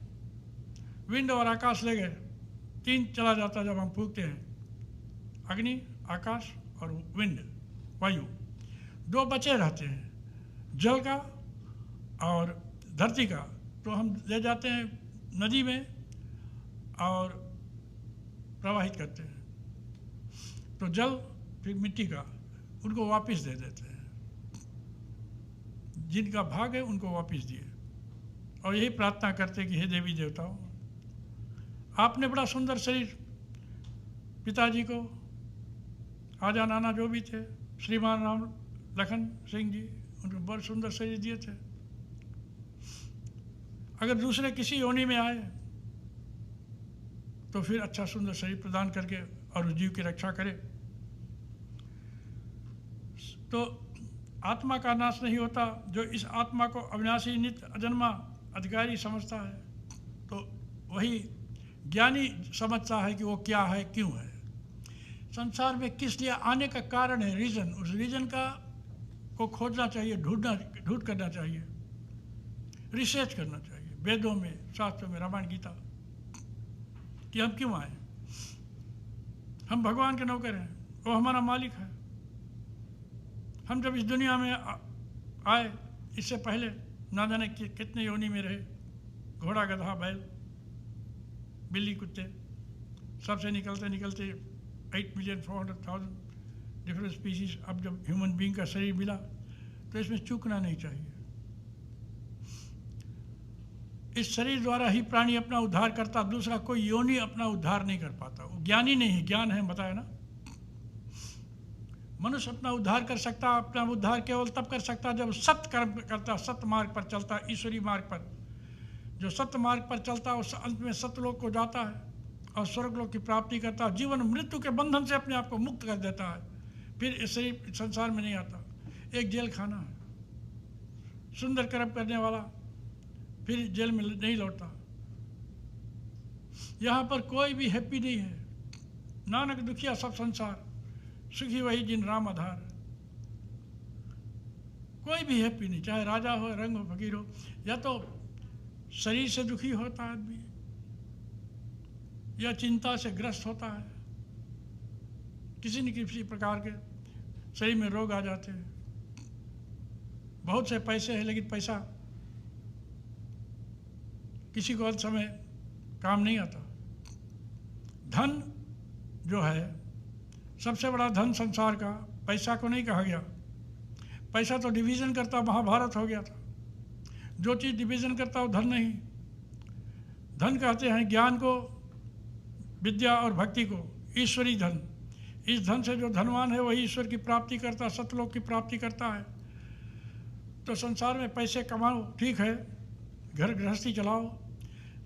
विंड और आकाश ले गए, 3 चला जाता है जब हम फूकते हैं, अग्नि, आकाश और विंड, वायु। 2 बचे रहते हैं, जल का और धरती का। तो हम ले जाते हैं नदी में और प्रवाहित करते हैं, तो जल फिर मिट्टी का, उनको वापस दे देते हैं, जिनका भाग है उनको वापस दिए। और यही प्रार्थना करते हैं कि हे देवी देवताओं, आपने बड़ा सुंदर शरीर पिताजी को, आजा नाना जो भी थे, श्रीमान राम लखन सिंह जी, उनको बड़ा सुंदर शरीर दिए थे। अगर दूसरे किसी योनि में आए तो फिर अच्छा सुंदर शरीर प्रदान करके और उस जीव की रक्षा करे। तो आत्मा का नाश नहीं होता। जो इस आत्मा को अविनाशी, नित्य, अजन्मा, अधिकारी समझता है, तो वही ज्ञानी समझता है कि वो क्या है, क्यों है, संसार में किस लिए आने का कारण है, रीज़न। उस रीज़न का को खोजना चाहिए, ढूंढ करना चाहिए, रिसर्च करना चाहिए वेदों में, शास्त्रों में, रामायण गीता, कि हम क्यों आए। हम भगवान के नौकर हैं, वो हमारा मालिक है। हम जब इस दुनिया में आए, इससे पहले ना जाने कितने योनि में रहे, घोड़ा, गधा, बैल, बिल्ली, कुत्ते, सबसे निकलते निकलते 8,400,000 डिफरेंट स्पीसीज। अब जब ह्यूमन बीइंग का शरीर मिला तो इसमें चूकना नहीं चाहिए। इस शरीर द्वारा ही प्राणी अपना उद्धार करता, दूसरा कोई योनि अपना उद्धार नहीं कर पाता। वो ज्ञानी नहीं है, ज्ञान है, बताया ना। मनुष्य अपना उद्धार कर सकता, अपना उद्धार केवल तब कर सकता जब सत्य कर्म करता, सत्य मार्ग पर चलता, ईश्वरी मार्ग पर। जो सत्य मार्ग पर चलता है उस अंत में सत्यलोक को जाता है और स्वर्गलोक की प्राप्ति करता है, जीवन मृत्यु के बंधन से अपने आप को मुक्त कर देता है, फिर इस शरीर संसार में नहीं आता। एक जेल खाना है, सुंदर कर्म करने वाला फिर जेल में नहीं लौटता। यहाँ पर कोई भी हैप्पी नहीं है। नानक दुखिया सब संसार, सुखी वही जिन राम आधार। कोई भी हैप्पी नहीं, चाहे राजा हो, रंग हो, फकीर हो। या तो शरीर से दुखी होता है आदमी, या चिंता से ग्रस्त होता है, किसी न किसी प्रकार के शरीर में रोग आ जाते हैं। बहुत से पैसे हैं लेकिन पैसा किसी को अंत समय काम नहीं आता। धन जो है सबसे बड़ा धन संसार का, पैसा को नहीं कहा गया। पैसा तो डिवीज़न करता, महाभारत हो गया था। जो चीज़ डिवीज़न करता वो धन नहीं। धन कहते हैं ज्ञान को, विद्या और भक्ति को, ईश्वरी धन। इस धन से जो धनवान है वही ईश्वर की प्राप्ति करता, सतलोक की प्राप्ति करता है। तो संसार में पैसे कमाओ, ठीक है, घर गृहस्थी चलाओ,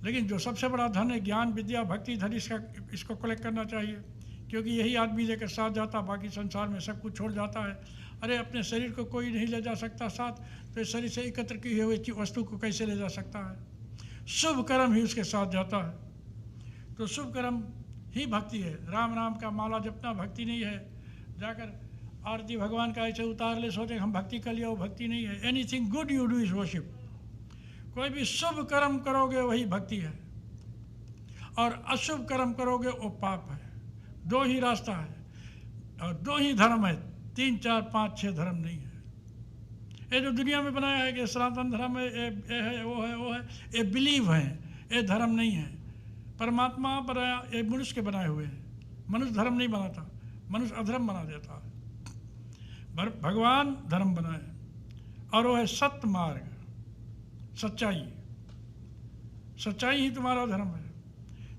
लेकिन जो सबसे बड़ा धन है ज्ञान, विद्या, भक्ति, धन, इसको कलेक्ट करना चाहिए, क्योंकि यही आदमी लेकर साथ जाता, बाकी संसार में सब कुछ छोड़ जाता है। अरे अपने शरीर को कोई नहीं ले जा सकता साथ, तो इस शरीर से एकत्र की हुई वस्तु को कैसे ले जा सकता है? शुभ कर्म ही उसके साथ जाता है। तो शुभ कर्म ही भक्ति है। राम नाम का माला जपना भक्ति नहीं है। जाकर आरती भगवान का ऐसे उतार ले, सोचे हम भक्ति कर लिया, वो भक्ति नहीं है। Anything good you do is worship. कोई भी शुभ कर्म करोगे वही भक्ति है, और अशुभ कर्म करोगे वो पाप है। 2 ही रास्ता है और 2 ही धर्म है, 3, 4, 5, 6 धर्म नहीं है। ये जो दुनिया में बनाया है कि सनातन धर्म है, ये है, वो है, वो है, ये बिलीव है, ये धर्म नहीं है। परमात्मा बनाया, ये मनुष्य के बनाए हुए हैं। मनुष्य धर्म नहीं बनाता, मनुष्य अधर्म बना देता है। भगवान धर्म बनाए और वो है सत्य मार्ग, सच्चाई। सच्चाई ही तुम्हारा धर्म है।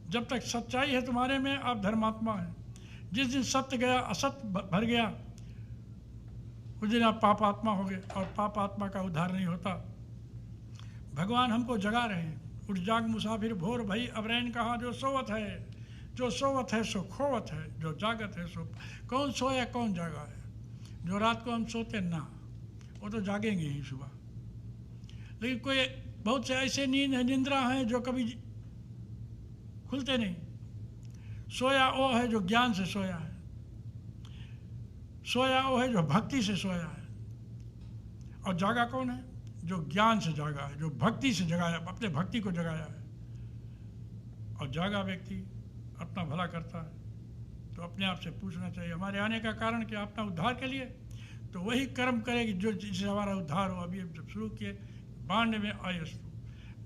जब तक सच्चाई है तुम्हारे में, आप धर्मात्मा हैं। जिस दिन सत्य गया, असत्य भर गया, उस दिन आप पाप आत्मा हो गए, और पाप आत्मा का उद्धार नहीं होता। भगवान हमको जगा रहे हैं। उठ जाग मुसाफिर भोर भई, अब रैन कहाँ जो सोवत है। जो सोवत है सो खोवत है, जो जागत है सो। कौन सोया कौन जागा है? जो रात को हम सोते ना, वो तो जागेंगे ही सुबह। लेकिन कोई बहुत से ऐसे नींद है, निंद्रा हैं जो कभी खुलते नहीं। सोया वो है जो ज्ञान से सोया है, सोया वो है जो भक्ति से सोया है, और जागा कौन है? जो ज्ञान से जागा है, जो भक्ति से जगाया, अपने भक्ति को जगाया है। और जागा व्यक्ति अपना भला करता है। तो अपने आप से पूछना चाहिए, हमारे आने का कारण क्या? अपना उद्धार के लिए। तो वही कर्म करेगी जो जिससे हमारा उद्धार हो। अभी जब शुरू किए बांड में आयस्तु।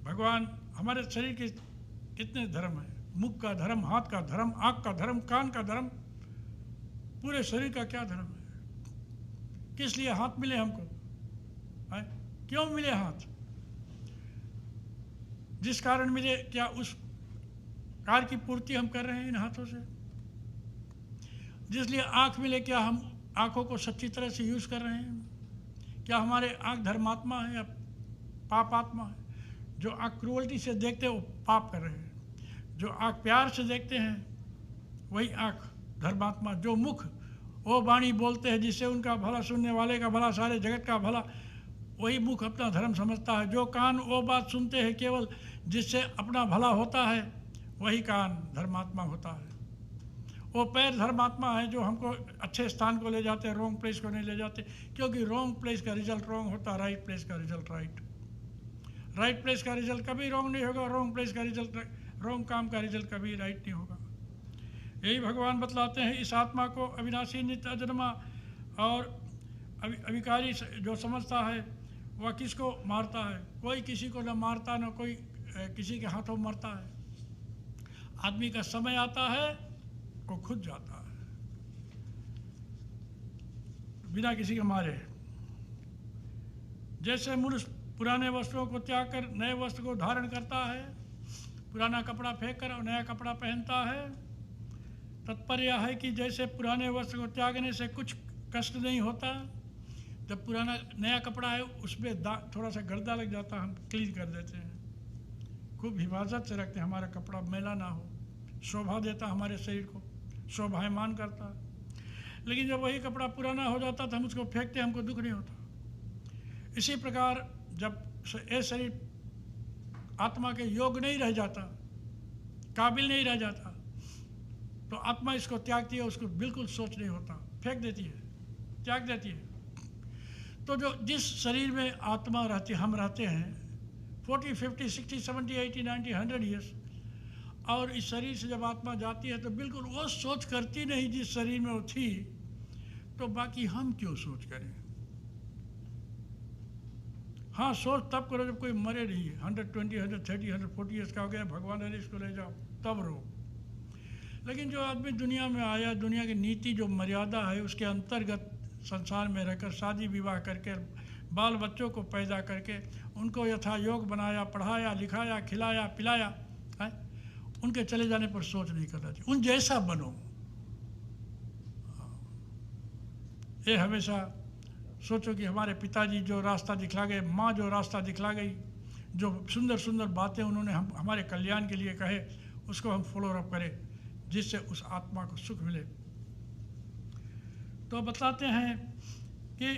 भगवान हमारे शरीर के कितने धर्म हैं? मुख का धर्म, हाथ का धर्म, आँख का धर्म, कान का धर्म, पूरे शरीर का क्या धर्म है? किस लिए हाथ मिले हमको? है? क्यों मिले हाथ? जिस कारण मिले, क्या उस कार्य की पूर्ति हम कर रहे हैं इन हाथों से? जिसलिए आँख मिले, क्या हम आँखों को सच्ची तरह से यूज कर रहे हैं? क्या हमारे आँख धर्मात्मा है या पापात्मा है? जो आँख क्रूअल्टी से देखते हैं वो पाप कर रहे हैं। जो आँख प्यार से देखते हैं वही आँख धर्मात्मा। जो मुख वो वाणी बोलते हैं जिससे उनका भला, सुनने वाले का भला, सारे जगत का भला, वही मुख अपना धर्म समझता है। जो कान वो बात सुनते हैं केवल जिससे अपना भला होता है, वही कान धर्मात्मा होता है। वो पैर धर्मात्मा है जो हमको अच्छे स्थान को ले जाते हैं, रॉन्ग प्लेस को नहीं ले जाते, क्योंकि रॉन्ग प्लेस का रिजल्ट रॉन्ग होता, राइट प्लेस का रिजल्ट राइट। राइट प्लेस का रिजल्ट कभी रॉन्ग नहीं होगा, रॉन्ग प्लेस का रिजल्ट, रॉन्ग काम का रिजल्ट कभी राइट नहीं होगा। यही भगवान बतलाते हैं। इस आत्मा को अविनाशी, नित्य, अजन्मा और अविकारी जो समझता है वह किसको मारता है? कोई किसी को न मारता, न कोई किसी के हाथों मरता है। आदमी का समय आता है वो खुद जाता है बिना किसी के मारे। जैसे मनुष्य पुराने वस्त्रों को त्याग कर नए वस्त्र को धारण करता है, पुराना कपड़ा फेंक कर और नया कपड़ा पहनता है, तात्पर्य यह है कि जैसे पुराने वस्त्र को त्यागने से कुछ कष्ट नहीं होता, जब पुराना नया कपड़ा है उसमें थोड़ा सा गर्दा लग जाता, हम क्लीन कर देते हैं, खूब हिफाजत से रखते हैं, हमारा कपड़ा मैला ना हो, शोभा देता हमारे शरीर को, शोभायमान करता है। लेकिन जब वही कपड़ा पुराना हो जाता तो हम उसको फेंकते, हमको दुख नहीं होता। इसी प्रकार जब ये शरीर आत्मा के योग नहीं रह जाता, काबिल नहीं रह जाता, तो आत्मा इसको त्यागती है, उसको बिल्कुल सोच नहीं होता, फेंक देती है, त्याग देती है। तो जो जिस शरीर में आत्मा रहती, हम रहते हैं 40, 50, 60, 70, 80, 90, 100 ईयर्स, और इस शरीर से जब आत्मा जाती है तो बिल्कुल वो सोच करती नहीं जिस शरीर में वो थी, तो बाकी हम क्यों सोच करें? हाँ, सोच तब करो जब कोई मरे नहीं है, 120, 130, 140 ईयर्स का हो गया, भगवान अरे इसको ले जाओ, तब रो। लेकिन जो आदमी दुनिया में आया, दुनिया की नीति जो मर्यादा है उसके अंतर्गत संसार में रहकर शादी विवाह करके बाल बच्चों को पैदा करके उनको यथा योग बनाया, पढ़ाया, लिखाया, खिलाया, पिलाया, है? उनके चले जाने पर सोच नहीं करना चाहिए, उन जैसा बनो। ये हमेशा सोचो कि हमारे पिताजी जो रास्ता दिखला गए, माँ जो रास्ता दिखला गई, जो सुंदर सुंदर बातें उन्होंने हमारे कल्याण के लिए कहे, उसको हम फॉलो अप करें, जिससे उस आत्मा को सुख मिले। तो बताते हैं कि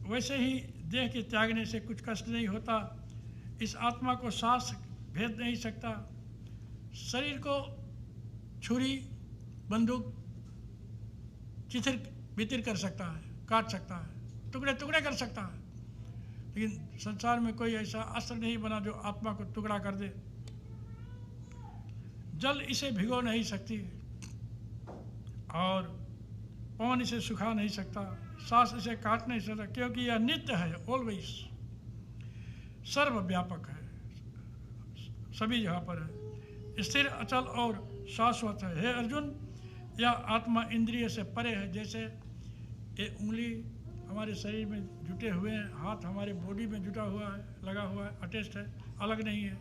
वैसे ही देह के त्यागने से कुछ कष्ट नहीं होता, इस आत्मा को सांस भेद नहीं सकता, शरीर को छुरी, बंदूक चिथिर बितिर कर सकता है, काट सकता है, टुकड़े टुकड़े कर सकता है, लेकिन संसार में कोई ऐसा अस्त्र नहीं बना जो आत्मा को टुकड़ा कर दे। जल इसे भिगो नहीं सकती और पवन इसे सुखा नहीं सकता, सांस इसे काट नहीं सकता, क्योंकि यह नित्य है, ऑलवेज सर्वव्यापक है, सभी जगह पर है, स्थिर, अचल और शाश्वत है। हे अर्जुन, यह आत्मा इंद्रिय से परे है, जैसे ये उंगली हमारे शरीर में जुटे हुए हैं, हाथ हमारे बॉडी में जुटा हुआ है, लगा हुआ है, अटैच्ड है, अलग नहीं है।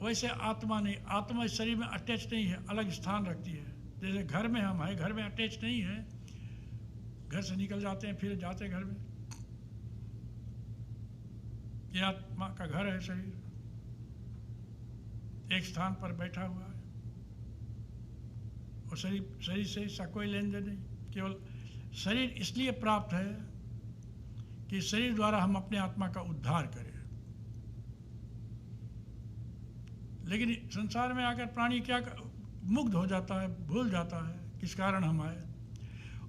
वैसे आत्मा नहीं, आत्मा इस शरीर में अटैच नहीं है, अलग स्थान रखती है। जैसे घर में हम हैं, घर में अटैच नहीं है, घर से निकल जाते हैं फिर जाते हैं घर में। ये आत्मा का घर है शरीर, एक स्थान पर बैठा हुआ है और शरीर से इसका कोई लेन देन नहीं। केवल शरीर इसलिए प्राप्त है कि शरीर द्वारा हम अपने आत्मा का उद्धार करें। लेकिन संसार में आकर प्राणी क्या मुग्ध हो जाता है, भूल जाता है किस कारण हम आए,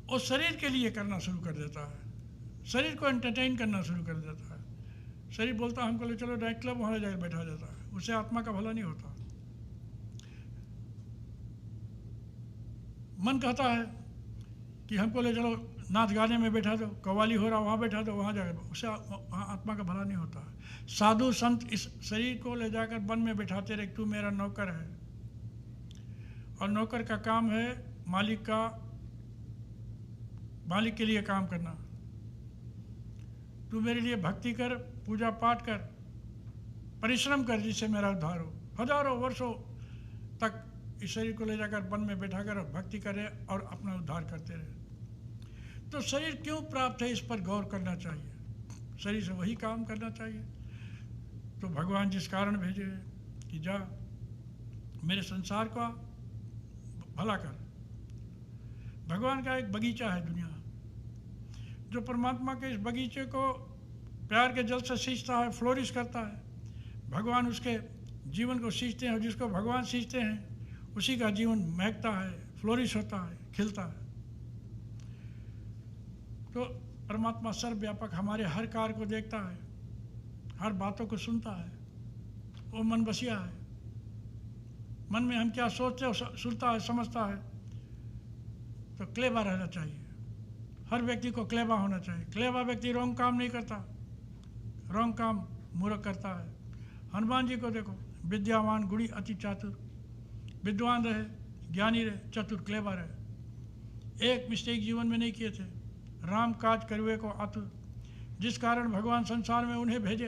और शरीर के लिए करना शुरू कर देता है, शरीर को एंटरटेन करना शुरू कर देता है। शरीर बोलता है हमको ले चलो नाइट क्लब, वहाँ जाकर बैठा जाता है, उससे आत्मा का भला नहीं होता। मन कहता है कि हमको ले चलो नाच गाने में बैठा दो, कव्वाली हो रहा वहाँ बैठा दो, वहाँ जाकर, उससे वहाँ आत्मा का भला नहीं होता है। साधु संत इस शरीर को ले जाकर वन में बैठाते रहे, तू मेरा नौकर है, और नौकर का काम है मालिक के लिए काम करना। तू मेरे लिए भक्ति कर, पूजा पाठ कर, परिश्रम कर, जिससे मेरा उद्धार हो। हजारों वर्षों तक इस शरीर को ले जाकर वन में बैठा कर भक्ति करे और अपना उद्धार करते रहे। तो शरीर क्यों प्राप्त है, इस पर गौर करना चाहिए। शरीर से वही काम करना चाहिए। तो भगवान जिस कारण भेजे कि जा मेरे संसार का भला कर। भगवान का एक बगीचा है दुनिया, जो परमात्मा के इस बगीचे को प्यार के जल से सींचता है, फ्लोरिश करता है। भगवान उसके जीवन को सींचते हैं, और जिसको भगवान सींचते हैं उसी का जीवन महकता है, फ्लोरिश होता है, खिलता है। तो परमात्मा सर्वव्यापक हमारे हर कार्य को देखता है, हर बातों को सुनता है। वो मन बसिया है, मन में हम क्या सोचते हैं सुनता है, समझता है। तो क्लेवा रहना चाहिए, हर व्यक्ति को क्लेवा होना चाहिए। क्लेवा व्यक्ति रॉन्ग काम नहीं करता, रॉन्ग काम मूर्ख करता है। हनुमान जी को देखो, विद्यावान गुणी अति चातुर, विद्वान रहे, ज्ञानी रहे, चतुर, क्लेवा रहे, एक मिस्टेक जीवन में नहीं किए थे। राम काज करुए को आतुर, जिस कारण भगवान संसार में उन्हें भेजे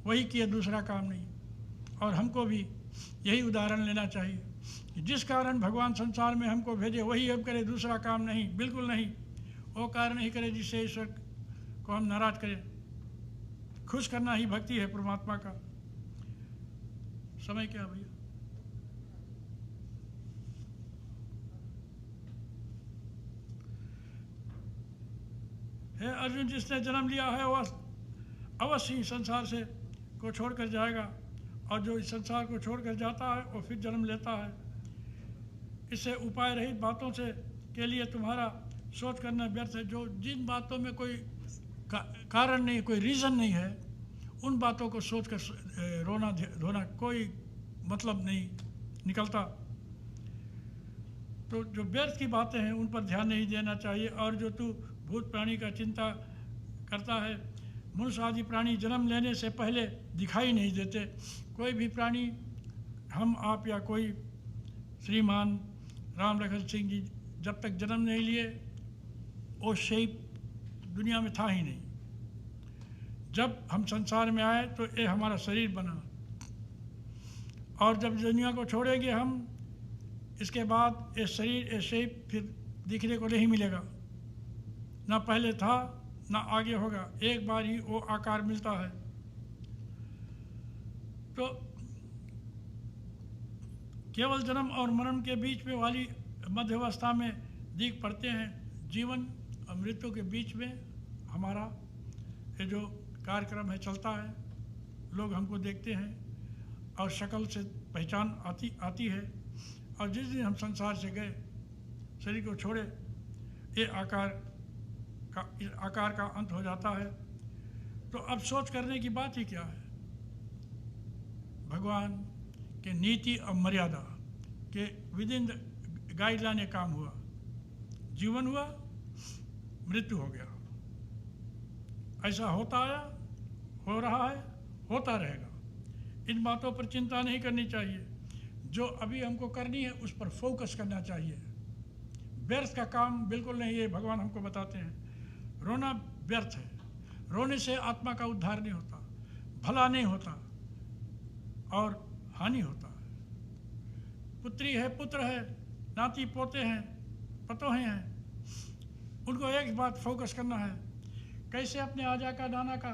वही किए, दूसरा काम नहीं। और हमको भी यही उदाहरण लेना चाहिए कि जिस कारण भगवान संसार में हमको भेजे वही हम करें, दूसरा काम नहीं, बिल्कुल नहीं। वो कार्य नहीं करें जिससे ईश्वर को हम नाराज करें। खुश करना ही भक्ति है परमात्मा का। समय क्या भैया? है अर्जुन, जिसने जन्म लिया है वह अवश्य ही संसार से को छोड़कर जाएगा, और जो इस संसार को छोड़कर जाता है वो फिर जन्म लेता है। इससे उपाय रहित बातों से के लिए तुम्हारा सोच करना व्यर्थ है। जो जिन बातों में कोई कारण नहीं, कोई रीज़न नहीं है, उन बातों को सोच कर रोना धोना कोई मतलब नहीं निकलता। तो जो व्यर्थ की बातें हैं उन पर ध्यान नहीं देना चाहिए। और जो तू भूत प्राणी का चिंता करता है, मनुष्य आदि प्राणी जन्म लेने से पहले दिखाई नहीं देते। कोई भी प्राणी, हम आप या कोई श्रीमान राम लखन सिंह जी जब तक जन्म नहीं लिए वो शेप दुनिया में था ही नहीं। जब हम संसार में आए तो ये हमारा शरीर बना, और जब दुनिया को छोड़ेंगे हम, इसके बाद ये शरीर, ये शेप फिर दिखने को नहीं मिलेगा। ना पहले था ना आगे होगा, एक बार ही वो आकार मिलता है। तो केवल जन्म और मरण के बीच में वाली मध्यावस्था में दिख पड़ते हैं। जीवन और मृत्यु के बीच में हमारा ये जो कार्यक्रम है चलता है। लोग हमको देखते हैं और शक्ल से पहचान आती है। और जिस दिन हम संसार से गए, शरीर को छोड़े, ये आकार का अंत हो जाता है। तो अब सोच करने की बात ही क्या है? भगवान के नीति और मर्यादा के विद इन गाइडलाइन काम हुआ, जीवन हुआ, मृत्यु हो गया। ऐसा होता आया, हो रहा है, होता रहेगा। इन बातों पर चिंता नहीं करनी चाहिए। जो अभी हमको करनी है उस पर फोकस करना चाहिए। व्यर्थ का काम बिल्कुल नहीं है, भगवान हमको बताते हैं। रोना व्यर्थ है। रोने से आत्मा का उद्धार नहीं होता, भला नहीं होता और हानि होता है। पुत्री है, पुत्र है, नाती पोते हैं, पतोहे हैं, उनको एक बात फोकस करना है, कैसे अपने आजा का, नाना का,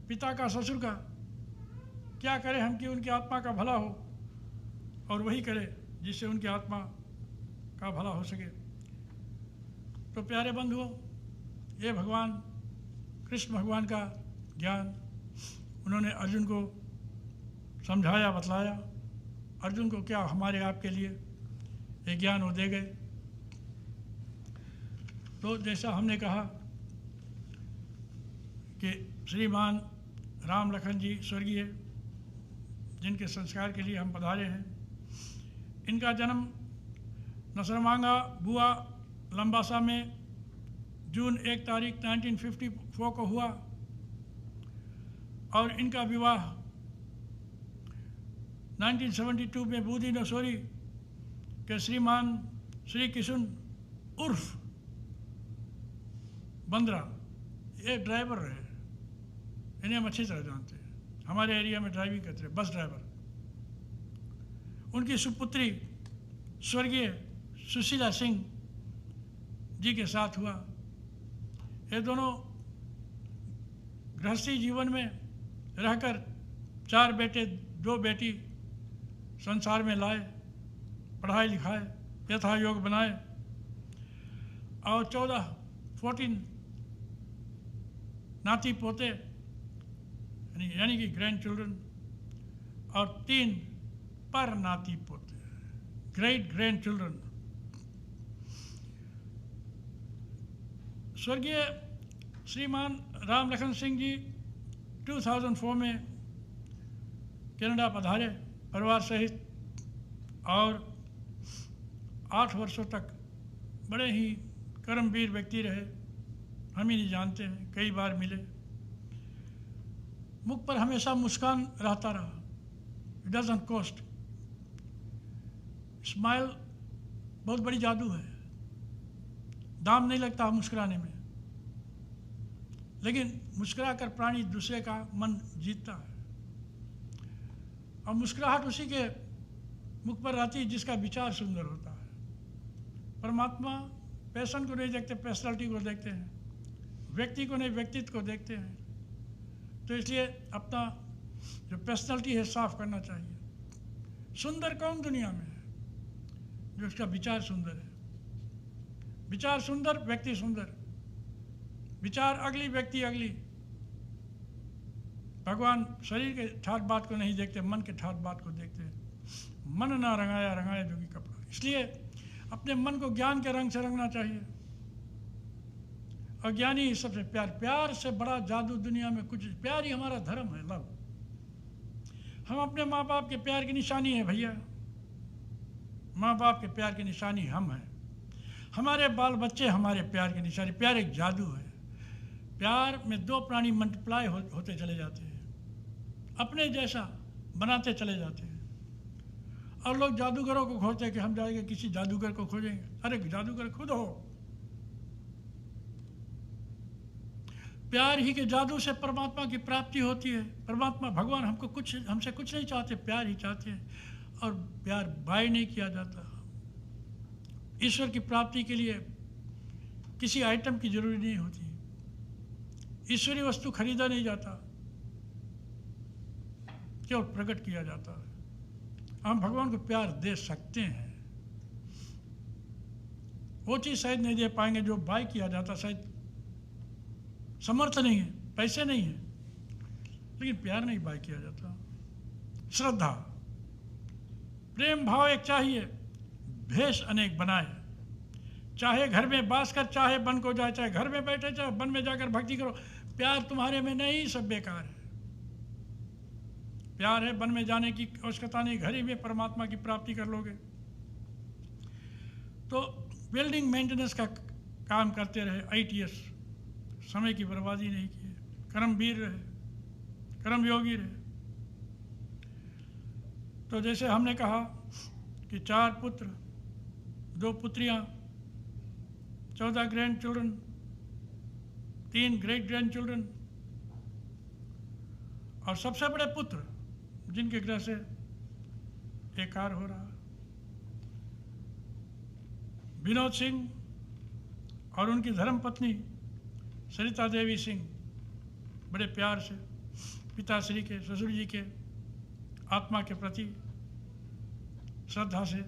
पिता का, ससुर का क्या करें हम कि उनकी आत्मा का भला हो, और वही करें जिससे उनकी आत्मा का भला हो सके। तो प्यारे बंधुओं, ये भगवान कृष्ण भगवान का ज्ञान उन्होंने अर्जुन को समझाया, बतलाया। अर्जुन को क्या, हमारे आपके लिए ये ज्ञान वो दे गए। तो जैसा हमने कहा कि श्रीमान राम लखन जी स्वर्गीय, जिनके संस्कार के लिए हम पधारे हैं, इनका जन्म नसरमांगा बुआ लंबासा में जून 1 तारीख 1954 को हुआ और इनका विवाह 1972 में बूदी नसोरी के श्रीमान श्री किशन उर्फ बंद्रा, ये ड्राइवर रहे, इन्हें हम अच्छी तरह जानते हैं, हमारे एरिया में ड्राइविंग करते हैं, बस ड्राइवर। उनकी सुपुत्री स्वर्गीय सुशीला सिंह जी के साथ हुआ। ये दोनों गृहस्थी जीवन में रहकर 4 बेटे 2 बेटी संसार में लाए, पढ़ाई लिखाए, यथा योग बनाए और 14 नाती पोते यानी कि ग्रैंड चिल्ड्रन और 3 पर नाती पोते, ग्रेट ग्रैंड चिल्ड्रन। स्वर्गीय श्रीमान राम लखन सिंह जी 2004 में कनाडा पधारे परिवार सहित और 8 वर्षों तक बड़े ही कर्मवीर व्यक्ति रहे। हम ही नहीं जानते हैं, कई बार मिले, मुख पर हमेशा मुस्कान रहता रहा। It doesn't cost. स्माइल बहुत बड़ी जादू है, दाम नहीं लगता मुस्कुराने में, लेकिन मुस्कुरा कर प्राणी दूसरे का मन जीतता है। और मुस्कुराहट उसी के मुख पर रहती है जिसका विचार सुंदर होता है। परमात्मा पैशन को नहीं देखते, पर्सनालिटी को देखते हैं, व्यक्ति को नहीं व्यक्तित्व को देखते हैं। तो इसलिए अपना जो पर्सनालिटी है साफ करना चाहिए। सुंदर कौन दुनिया में है? जो उसका विचार सुंदर है। विचार सुंदर, व्यक्ति सुंदर। विचार अगली, व्यक्ति अगली। भगवान शरीर के ठाट बात को नहीं देखते, मन के ठाट बात को देखते हैं। मन ना रंगाया रंगाया जोगी कपड़ा। इसलिए अपने मन को ज्ञान के रंग से रंगना चाहिए। अज्ञानी ही सबसे प्यार से बड़ा जादू दुनिया में कुछ। प्यार ही हमारा धर्म है, लव। हम अपने माँ बाप के प्यार की निशानी है भैया। माँ बाप के प्यार की निशानी हम हैं। हमारे बाल बच्चे हमारे प्यार की निशानी। प्यार एक जादू है। प्यार में 2 प्राणी मल्टीप्लाई होते चले जाते हैं, अपने जैसा बनाते चले जाते हैं। और लोग जादूगरों को खोजते हैं कि हम जाएंगे किसी जादूगर को खोजेंगे। अरे जादूगर खुद हो। प्यार ही के जादू से परमात्मा की प्राप्ति होती है। परमात्मा भगवान हमसे कुछ नहीं चाहते, प्यार ही चाहते हैं। और प्यार बाय नहीं किया जाता। ईश्वर की प्राप्ति के लिए किसी आइटम की जरूरी नहीं होती। ईश्वरीय वस्तु खरीदा नहीं जाता, केवल प्रकट किया जाता है। हम भगवान को प्यार दे सकते हैं। वो चीज़ शायद नहीं दे पाएंगे जो बाय किया जाता। शायद समर्थ नहीं है, पैसे नहीं है, लेकिन प्यार नहीं बाय किया जाता। श्रद्धा, प्रेम भाव एक चाहिए, भेष अनेक बनाए। चाहे घर में बास कर, चाहे वन को जाए, चाहे घर में बैठे, चाहे वन में जाकर भक्ति करो। प्यार तुम्हारे में नहीं, सब बेकार है। प्यार है, वन में जाने की आवश्यकता नहीं, घर ही में परमात्मा की प्राप्ति कर लोगे। तो बिल्डिंग मेंटेनेंस का काम करते रहे, ITS, समय की बर्बादी नहीं की, कर्मवीर रहे, कर्मयोगी रहे। तो जैसे हमने कहा कि 4 पुत्र, 2 पुत्रियां, 14 grand children 3 great grand children, और सबसे बड़े पुत्र जिनके ग्रह से एक कार्य हो रहा, विनोद सिंह और उनकी धर्मपत्नी सरिता देवी सिंह बड़े प्यार से पिताश्री के, ससुर जी के आत्मा के प्रति श्रद्धा से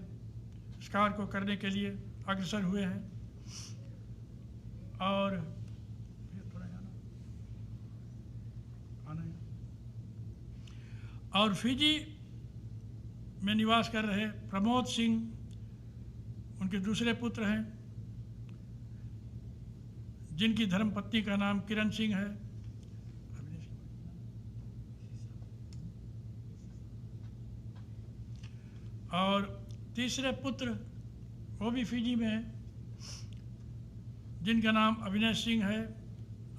इस कार्य को करने के लिए अग्रसर हुए हैं। और और फिजी में निवास कर रहे प्रमोद सिंह, उनके दूसरे पुत्र हैं, जिनकी धर्मपत्नी का नाम किरण सिंह है। और तीसरे पुत्र वो भी फिजी में है, जिनका नाम अविनाश सिंह है,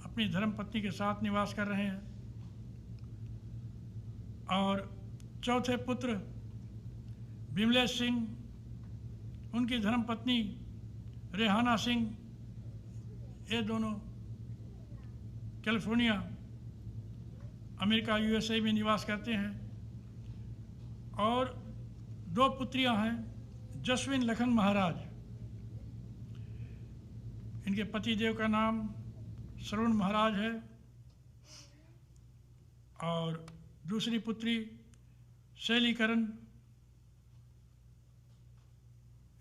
अपनी धर्मपत्नी के साथ निवास कर रहे हैं। और चौथे पुत्र विमलेश सिंह, उनकी धर्मपत्नी रेहाना सिंह, ये दोनों कैलिफोर्निया अमेरिका USA में निवास करते हैं। और 2 पुत्रियां हैं, जसविन लखन महाराज, इनके पतिदेव का नाम श्रवण महाराज है, और दूसरी पुत्री शैली करण,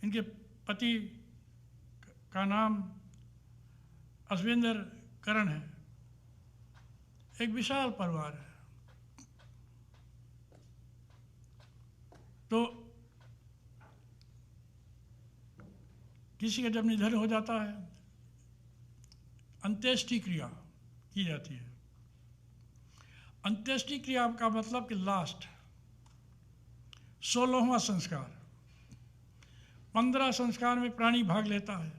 इनके पति का नाम अश्विंदर करण है। एक विशाल परिवार है। तो किसी का जब निधन हो जाता है, अंत्येष्टि क्रिया की जाती है। अंत्येष्टि क्रिया का मतलब कि लास्ट 16वां संस्कार। 15 संस्कार में प्राणी भाग लेता है,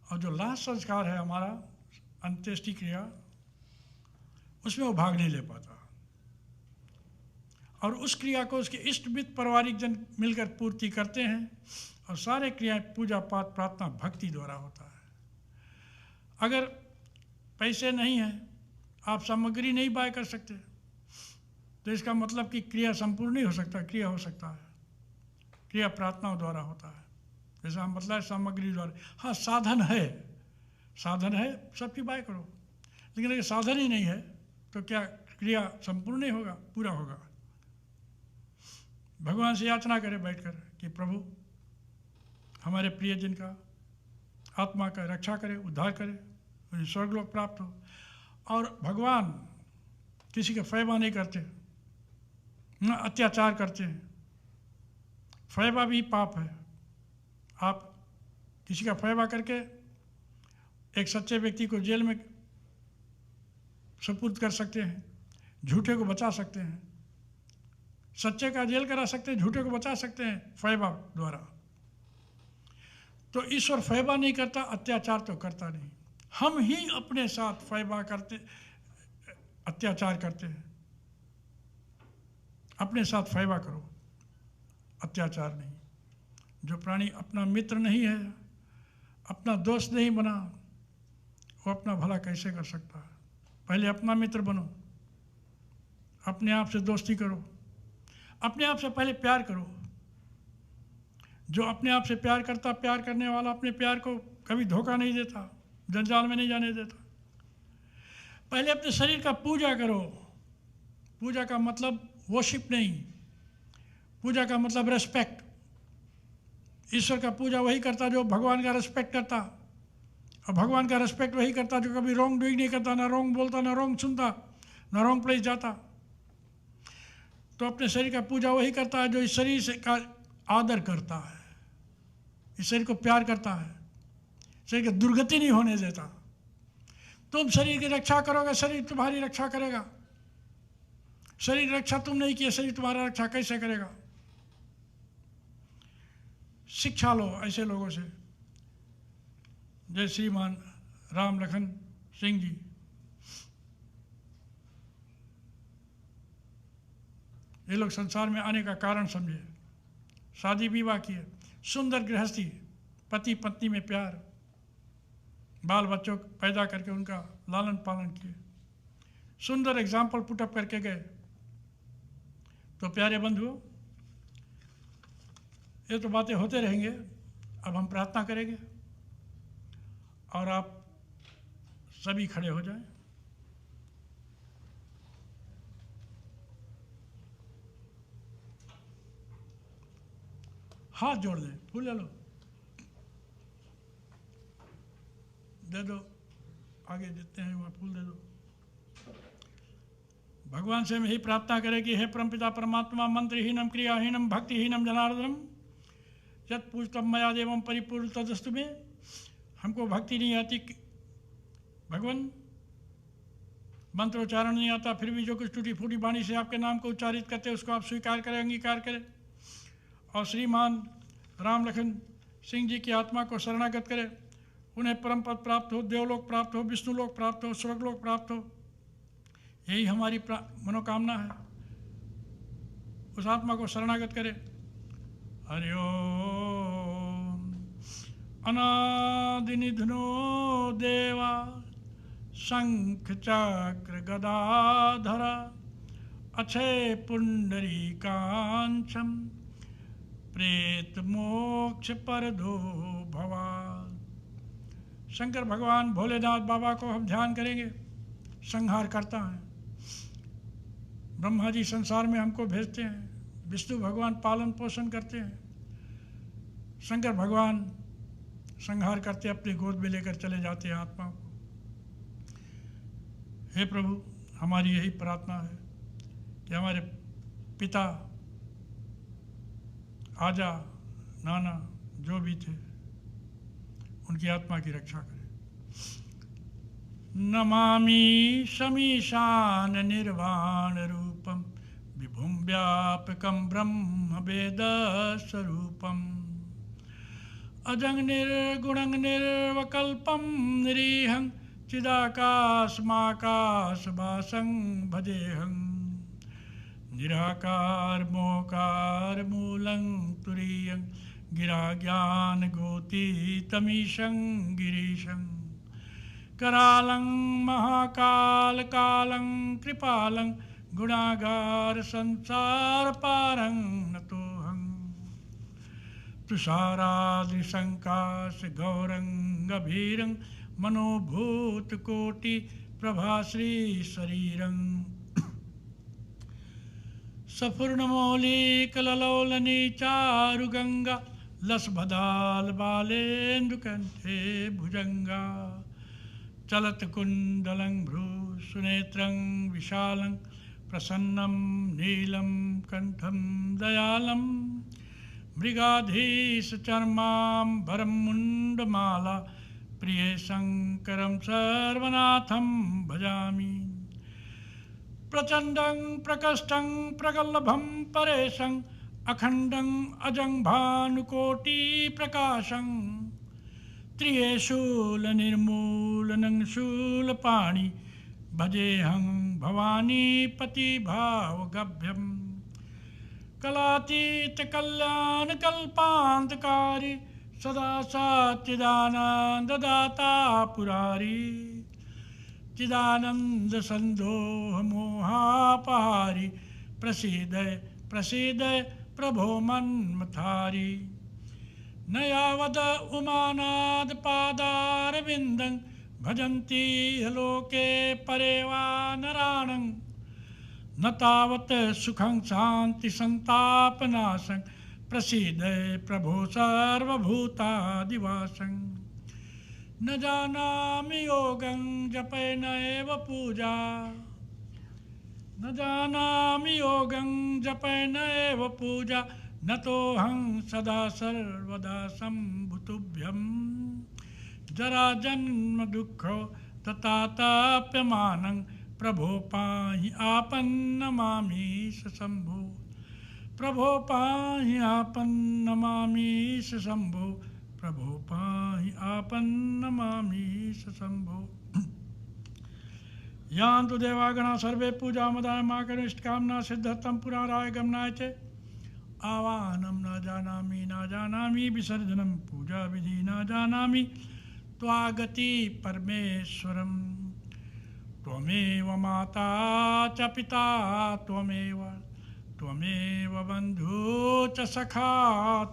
और जो लास्ट संस्कार है हमारा अंत्येष्टि क्रिया, उसमें वो भाग नहीं ले पाता। और उस क्रिया को उसके इष्टमित्र पारिवारिक जन मिलकर पूर्ति करते हैं, और सारे क्रियाएं पूजा पाठ प्रार्थना भक्ति द्वारा होता है। अगर पैसे नहीं हैं, आप सामग्री नहीं बाय कर सकते, तो इसका मतलब कि क्रिया संपूर्ण नहीं हो सकता। क्रिया हो सकता है, क्रिया प्रार्थनाओं द्वारा होता है। जैसा हम मतलब सामग्री द्वारा, हाँ साधन है, साधन है, सब चीज़ बाय करो, लेकिन अगर साधन ही नहीं है तो क्या क्रिया संपूर्ण नहीं होगा, पूरा होगा। भगवान से याचना करें बैठकर कि प्रभु हमारे प्रियजन का आत्मा का रक्षा करे, उद्धार करे, उन्हें स्वर्गलोक प्राप्त हो। और भगवान किसी का फैबा नहीं करते, न अत्याचार करते हैं। फैबा भी पाप है। आप किसी का फैबा करके एक सच्चे व्यक्ति को जेल में सुपुर्द कर सकते हैं, झूठे को बचा सकते हैं। सच्चे का जेल करा सकते हैं, झूठे को बचा सकते हैं फैबा द्वारा। तो ईश्वर फैबा नहीं करता, अत्याचार तो करता नहीं। हम ही अपने साथ फैबा करते, अत्याचार करते हैं। अपने साथ फैबा करो, अत्याचार नहीं। जो प्राणी अपना मित्र नहीं है, अपना दोस्त नहीं बना, वो अपना भला कैसे कर सकता है? पहले अपना मित्र बनो, अपने आप से दोस्ती करो, अपने आप से पहले प्यार करो। जो अपने आप से प्यार करता, प्यार करने वाला अपने प्यार को कभी धोखा नहीं देता, जंजाल में नहीं जाने देता। पहले अपने शरीर का पूजा करो। पूजा का मतलब वर्शिप नहीं, पूजा का मतलब रेस्पेक्ट। ईश्वर का पूजा वही करता जो भगवान का रेस्पेक्ट करता, और भगवान का रेस्पेक्ट वही करता जो कभी रॉन्ग डूइंग नहीं करता, ना रॉन्ग बोलता, ना रॉन्ग सुनता, ना रॉन्ग प्लेस जाता। तो अपने शरीर का पूजा वही करता है जो इस शरीर से का आदर करता है, इस शरीर को प्यार करता है, शरीर की दुर्गति नहीं होने देता। तुम शरीर की रक्षा करोगे, शरीर तुम्हारी रक्षा करेगा। शरीर रक्षा तुम नहीं किए, शरीर तुम्हारा रक्षा कैसे करेगा? शिक्षा लो ऐसे लोगों से, जय श्रीमान राम लखन सिंह जी। ये लोग संसार में आने का कारण समझे, शादी विवाह किए, सुंदर गृहस्थी, पति पत्नी में प्यार, बाल बच्चों को पैदा करके उनका लालन पालन किए, सुंदर एग्जाम्पल पुटअप करके गए। तो प्यारे बंधुओं, ये तो बातें होते रहेंगे। अब हम प्रार्थना करेंगे और आप सभी खड़े हो जाएं। हाथ जोड़ दें, फूल ले लो, दे दो, आगे जितने हैं वहाँ फूल दे दो। भगवान से हम यही प्रार्थना करें कि हे परमपिता परमात्मा, मंत्रहीनम क्रियाहीनम भक्तिहीनम जनार्दनम यत् पूजतम मया देवम परिपूर्ण तदस्तु में। हमको भक्ति नहीं आती भगवान, मंत्रोच्चारण नहीं आता, फिर भी जो कुछ टूटी फूटी वाणी से आपके नाम को उच्चारित करते हैं उसको आप स्वीकार करें, अंगीकार करें। और श्रीमान राम लखन सिंह जी की आत्मा को शरणागत करें, उन्हें परम पद प्राप्त हो, देवलोक प्राप्त हो, विष्णुलोक प्राप्त हो, स्वर्गलोक प्राप्त हो। यही हमारी मनोकामना है। उस आत्मा को शरणागत करें। हरि ओम। अनादि निधनो देवा शंख चक्र गदाधर अक्षय पुंडरीकांचम प्रेत मोक्ष परदो भवा। शंकर भगवान भोलेनाथ बाबा को हम ध्यान करेंगे, संहार करता है। ब्रह्मा जी संसार में हमको भेजते हैं, विष्णु भगवान पालन पोषण करते हैं, शंकर भगवान संहार करते अपनी गोद में लेकर चले जाते हैं आत्मा को। हे प्रभु, हमारी यही प्रार्थना है कि हमारे पिता, आजा, नाना जो भी थे, उनकी आत्मा की रक्षा करें। नमामि शमीशान निर्वाण रूपम विभुम व्यापकम ब्रह्म वेद स्वरूपम अजंग निर्गुणं निर्वकल्पं निरीहं चिदाकाशमाकाशभासं भजेहं निराकार मोकार मूलं तुरीयं गिरा ज्ञान गोतीतमीशं गिरीशं करालं महाकाल कालं कृपालं गुणागार संसार पारं नतोहं तुषाराद्रिशंकाश गौरंगभीरं मनोभूत कोटि प्रभाश्री शरीरं सपूर्णमौलिकललोलनी चारुगंगा लसभदाल बालेन्दुकंठे भुजंगा चलत कुंडलं भ्रू सुनेत्रं विशालं प्रसन्नं नीलं कंठं दयालं मृगाधीश चर्मांबरं मुंडमाला प्रिय शंकरं सर्वनाथं भजामि प्रचंडं प्रकष्टं प्रगल्भं परेशं अखंडं अजं भानुकोटि प्रकाशं त्रियशूल निर्मूलनं शूलपाणि भजेहं भवानी पति भावगभ्यं कलातीत कल्याण कल्पांतकारी सदा सच्चिदानंददाता पुरारी चिदानंद संदोह मोहापहारी प्रसीद प्रसीद प्रभो मन्मथारी न यावद उमानाद पादारविन्दं भजन्ति लोके परे वा नराणं न तावत् सुखं शान्ति संतापनाशं प्रसीद प्रभो सर्वभूतादिवासं न जानामि योगं जपेन एव पूजा न जानामि योगं जपेन एव पूजा न तोऽहं सदा सर्वदा सम्भुतुभ्यं जरा जन्म दुःखो तथा ताप्यमानं प्रभो पाहि आपन्नमामीश शम्भो प्रभो पाहि आपन्नमामीश शम्भो प्रभो पाहि आपन्नमामीश शम्भो यान्तु देवागणा सर्वे पूजामदाय माकरो इष्टकामना सिद्धर्थं पुराराय गमनाय च आवाहनं न जानामि विसर्जनं पूजा विधि न जानामि त्वागति परमेश्वरम। त्वमेव माता च पिता त्वमेव, त्वमेव बन्धु च सखा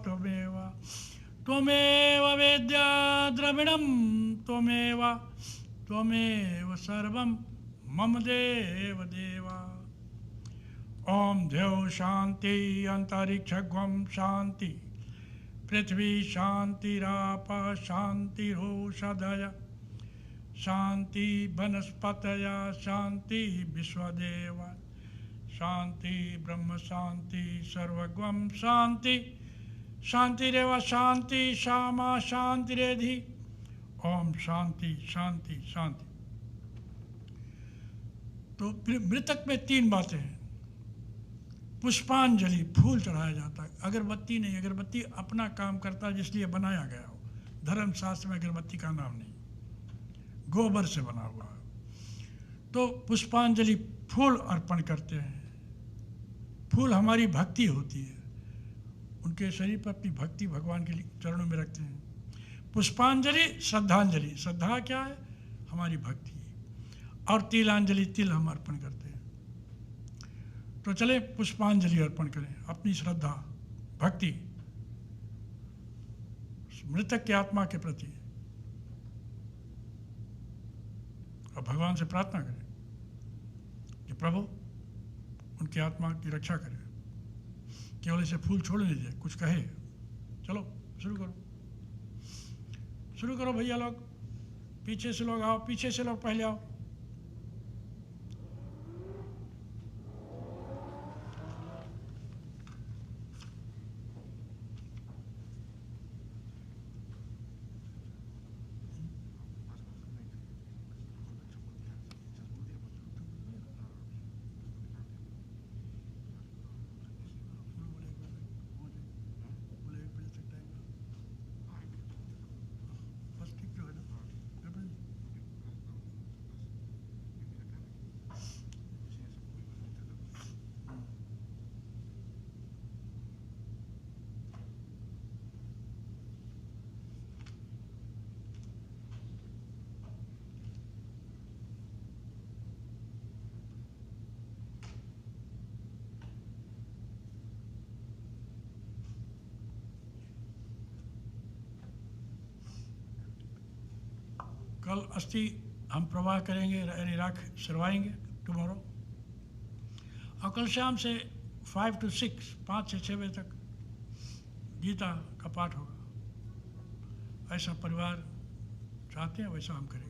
त्वमेव, त्वमेव वेद्या द्रविणं त्वमेव, त्वमेव सर्वं मम देव देवा। ओम द्यौ शांति अंतरिक्षं शांति, पृथ्वी शांतिराप शांतिरोषधय, शांति वनस्पतय शांति विश्वदेव, शांति ब्रह्म शांति सर्वगम शांति, शांतिरेव शांति श्यामा शांतिरेधि। ओम शांति शांति शांति। तो फिर मृतक में 3 बातें हैं। पुष्पांजलि, फूल चढ़ाया जाता है, अगरबत्ती नहीं। अगरबत्ती अपना काम करता है जिसलिए बनाया गया हो। धर्मशास्त्र में अगरबत्ती का नाम नहीं, गोबर से बना हुआ है। तो पुष्पांजलि, फूल अर्पण करते हैं। फूल हमारी भक्ति होती है, उनके शरीर पर अपनी भक्ति भगवान के चरणों में रखते हैं। पुष्पांजलि श्रद्धांजलि, श्रद्धा क्या है? हमारी भक्ति। और तिलांजलि, तिल हम अर्पण करते हैं। तो चले पुष्पांजलि अर्पण करें, अपनी श्रद्धा भक्ति मृतक की आत्मा के प्रति, और भगवान से प्रार्थना करें कि प्रभु उनकी आत्मा की रक्षा करें। केवल इसे फूल छोड़ नहीं दीजिए, कुछ कहे। चलो शुरू करो, शुरू करो भैया लोग। पीछे से लोग आओ, पीछे से लोग पहले आओ। कल अस्थि हम प्रवाह करेंगे, यानी राख सरवाएंगे टुमारो। और कल शाम से 5 to 6, 5 से 6 बजे तक गीता का पाठ होगा। ऐसा परिवार चाहते हैं, वैसा हम करेंगे।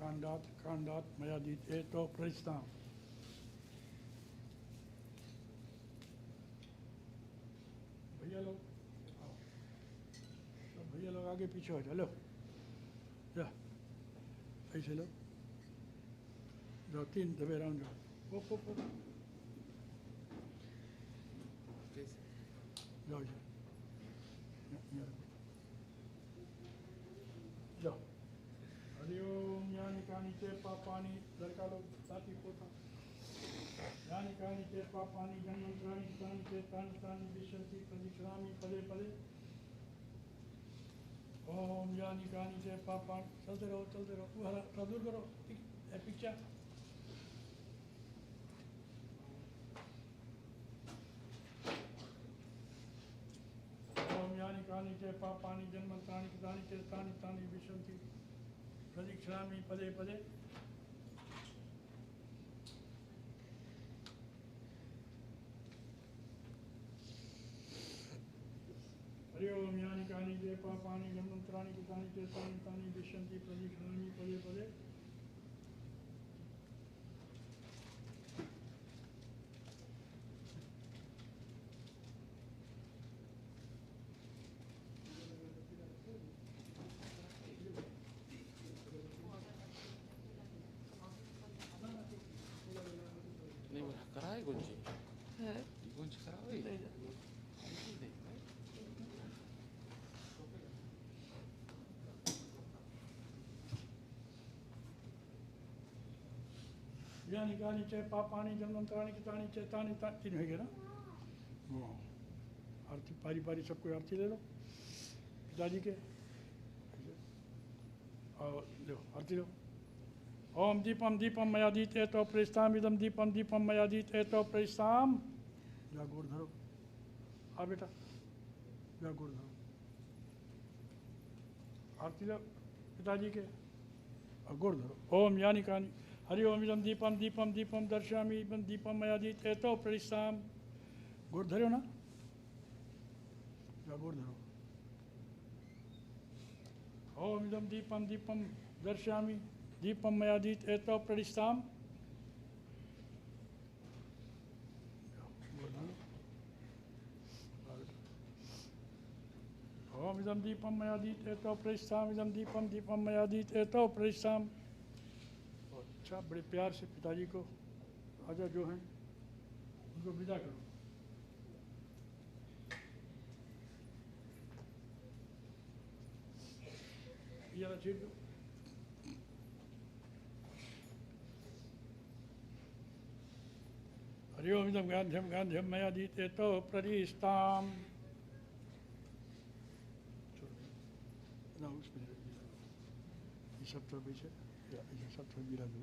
कांडात मयादीत एतो प्रस्ताम। भैया लोग आओ, सब भैया लोग आगे पीछे हो चलो, जा ऐसे लो, जाओ 3 दबे राउंड जाओ, ओ जाओ जाओ। हरिओम यानी कानी चे पापानी, लड़का लोग साथी पोता, यानी कानी चे पापानी जन्मंत्राणी तानी चे तानी तानी विशंति प्रदिक्षामि पदे पदे। ओम यानी कानी चे पापानी, चलते रहो, वो हरा थोड़ा दूर करो, पिक्चर। ओम यानी कानी चे पापानी जन्मंत्राणी तानी चे तानी तानी विशंति प्रदिक्षामि पदे पदे। हरिओम यानी कानी चे पापानी जन्मंत्राणी तानी चे तानी तानी विशंति प्रदिक्षामि पदे पदे। नहीं बोला कराए गुंजी, गुंजी कराओ ही। यानी कानी चे पापानी जन्मंत्राणी तानी चे तानी तानी, 3 हो गए ना। आरती पारी पारी सबको आरती ले लो पिताजी के, और लो आरती लो। ओम दीपम दीपम मयादीत एतो प्रेस्ताम इदम दीपम दीपम मयादीत एतो प्रेस्ताम। जा गोड़ धरो, आ बेटा जा गोड़ धरो, आरती लो पिताजी के और गोड़ धरो। ओम यानी कानी, हरि ओम इदम दीपम दीपम दीपम दर्शयामि इदम दीपम मयादीत एतो प्रेस्ताम। गोड़ धरो ना, जा गोड़ धरो। ओम इदम दीपम दीपम दर्शयामि दीपम मयादीत एतो प्रेस्ताम। ओम इदम दीपम मयादीत एतो प्रेस्ताम इदम दीपम दीपम मयादीत एतो प्रेस्ताम। अच्छा बड़े प्यार से पिताजी को राजा जो हैं उनको विदा करो। ये वाला छीट दो। हरि ओम इदम गांध्यम गांध्यम मयादीत एतो प्रदिष्टाम। ना उसमें ये सब तो पीछे, ये सब तो गिरा दो,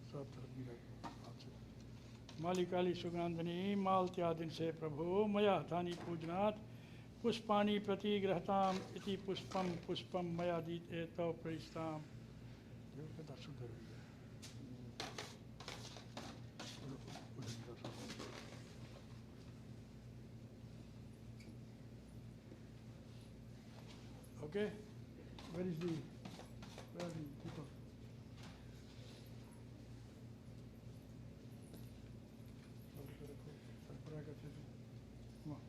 सब तो गिरा दो। मालिकाली सुगंधनी मालत्यादिन से प्रभु मया हतानि पूजनात् पुष्पाणि प्रतिगृहताम इति पुष्पम पुष्पम मयादीत एतो प्रेष्ताम। देवता शुद्ध हो गया। Okay, where is the people? Come on.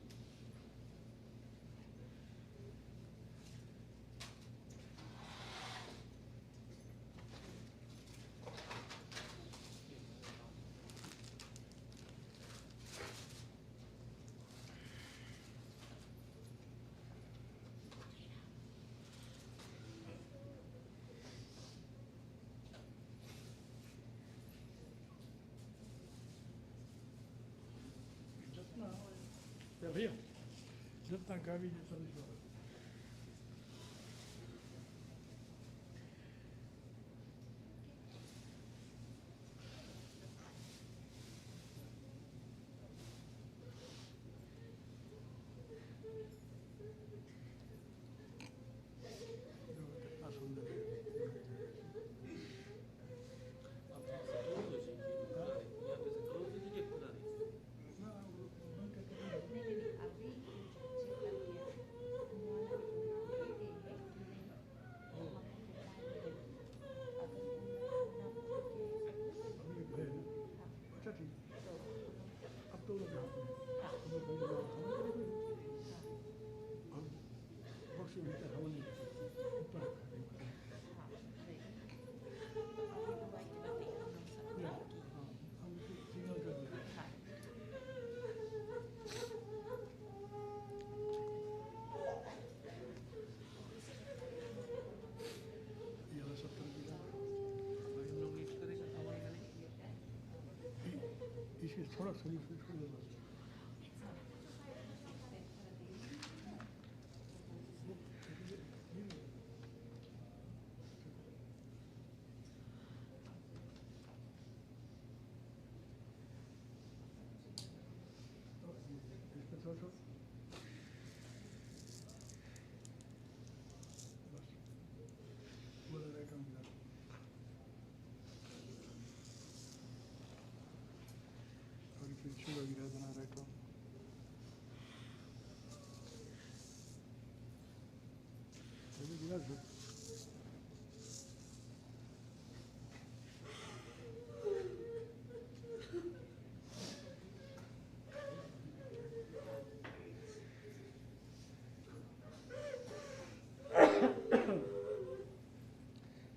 या भैया जितना गावी जितना लिखवा कितना सुंदर है। नहीं, अभी चेक कर लिया। थोड़ा सोल्यूशन छोड़ दो।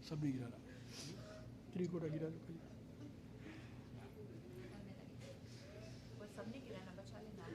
सब भी गिरा त्रिकोटा गिरा लो कहीं। वो सब नहीं गिराना, बचा लेना।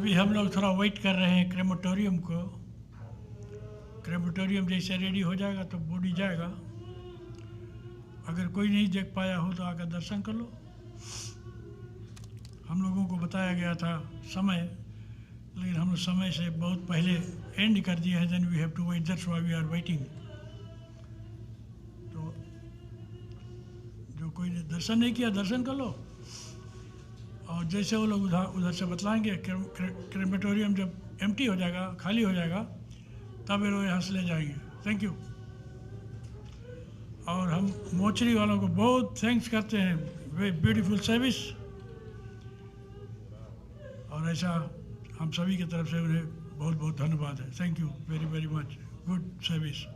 अभी हम लोग थोड़ा वेट कर रहे हैं क्रेमेटोरियम को। क्रेमेटोरियम जैसे रेडी हो जाएगा तो बॉडी जाएगा। अगर कोई नहीं देख पाया हो तो आकर दर्शन कर लो। हम लोगों को बताया गया था समय, लेकिन हम लोग समय से बहुत पहले एंड कर दिए हैं। Then we have to wait, that's why we are waiting. तो जो कोई ने दर्शन नहीं किया दर्शन कर लो, और जैसे वो लोग उधर से बतलाएंगे, क्रेमेटोरियम जब एम्प्टी हो जाएगा, खाली हो जाएगा, तब ये लोग यहाँ से ले जाएंगे। Thank you. और हम मोचरी वालों को बहुत थैंक्स करते हैं, वेरी ब्यूटीफुल सर्विस। और ऐसा हम सभी की तरफ से उन्हें बहुत बहुत धन्यवाद है। Thank you very very much, good service.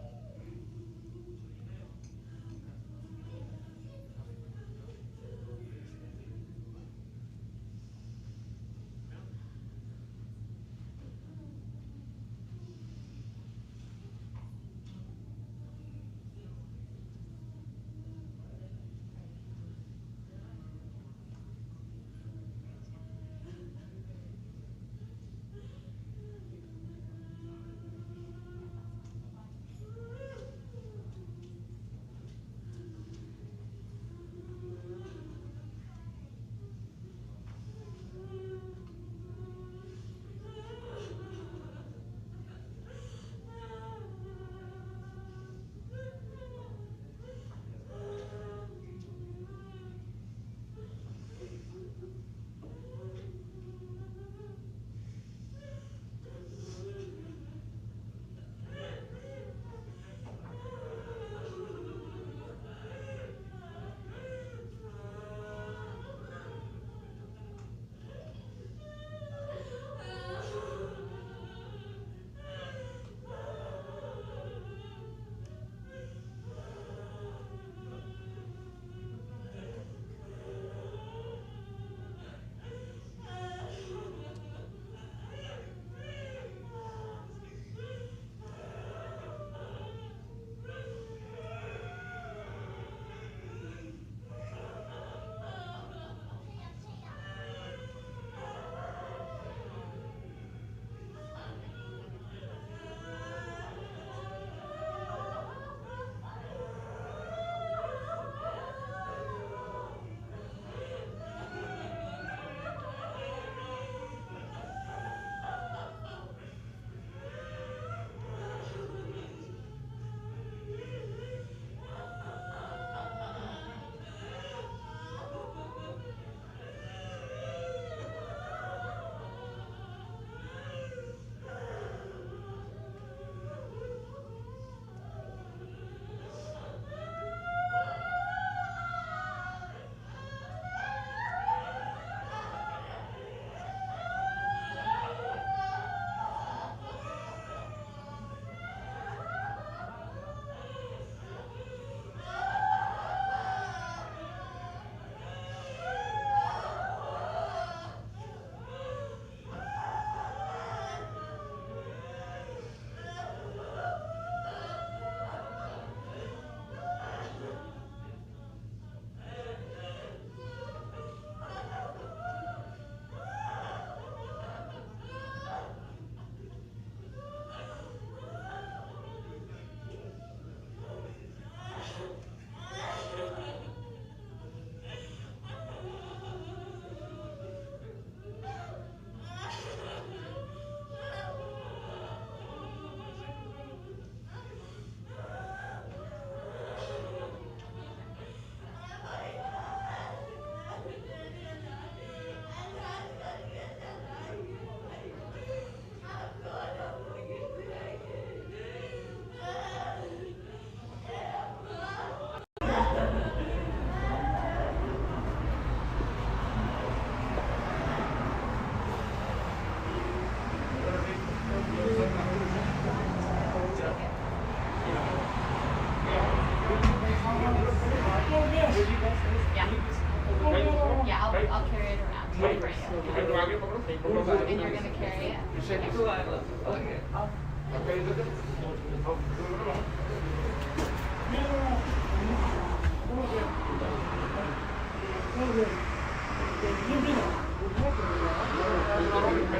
And you're gonna carry it.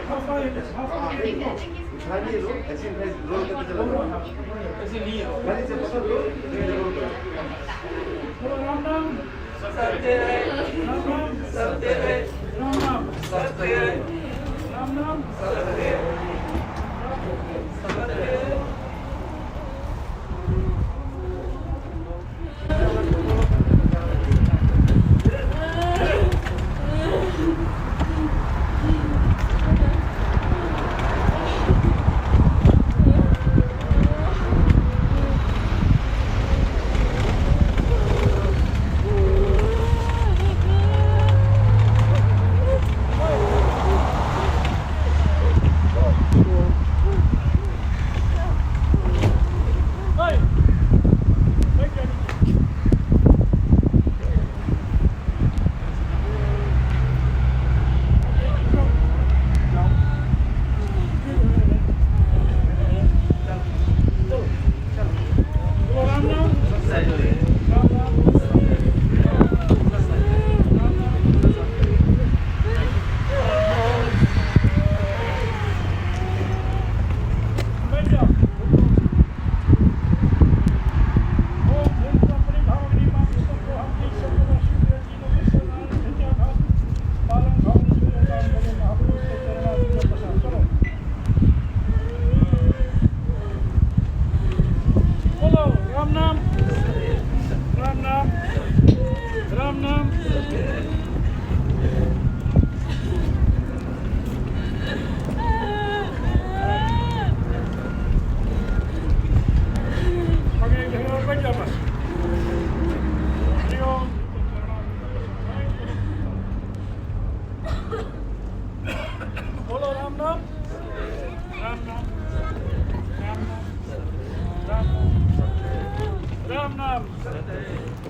How far is it? How far is it? खाली रो ऐसे रोल करके चला जाओ ऐसे लिए खाली से पकड़ लो फिर रोल करो बोलो राम राम सत्य है राम राम सत्य है राम राम सत्य है राम राम सत्य है सत्य है Hey! Hey, Jenny. Raam Raam. Raam Raam. बैठ जाओ। ओम भूम कंपनी भावनी मानसिक को हम एक शब्द राशि में जीनो में समान भेजा था पालन भावनी से काम करो महापुरुष के चरणारविंद में प्रसाद करो बोलो राम नाम राम नाम राम नाम आगे एक जगह और बैठ जाओ बस हरि ओम बोलो राम नाम राम नाम राम नाम राम नाम राम नाम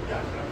Yeah.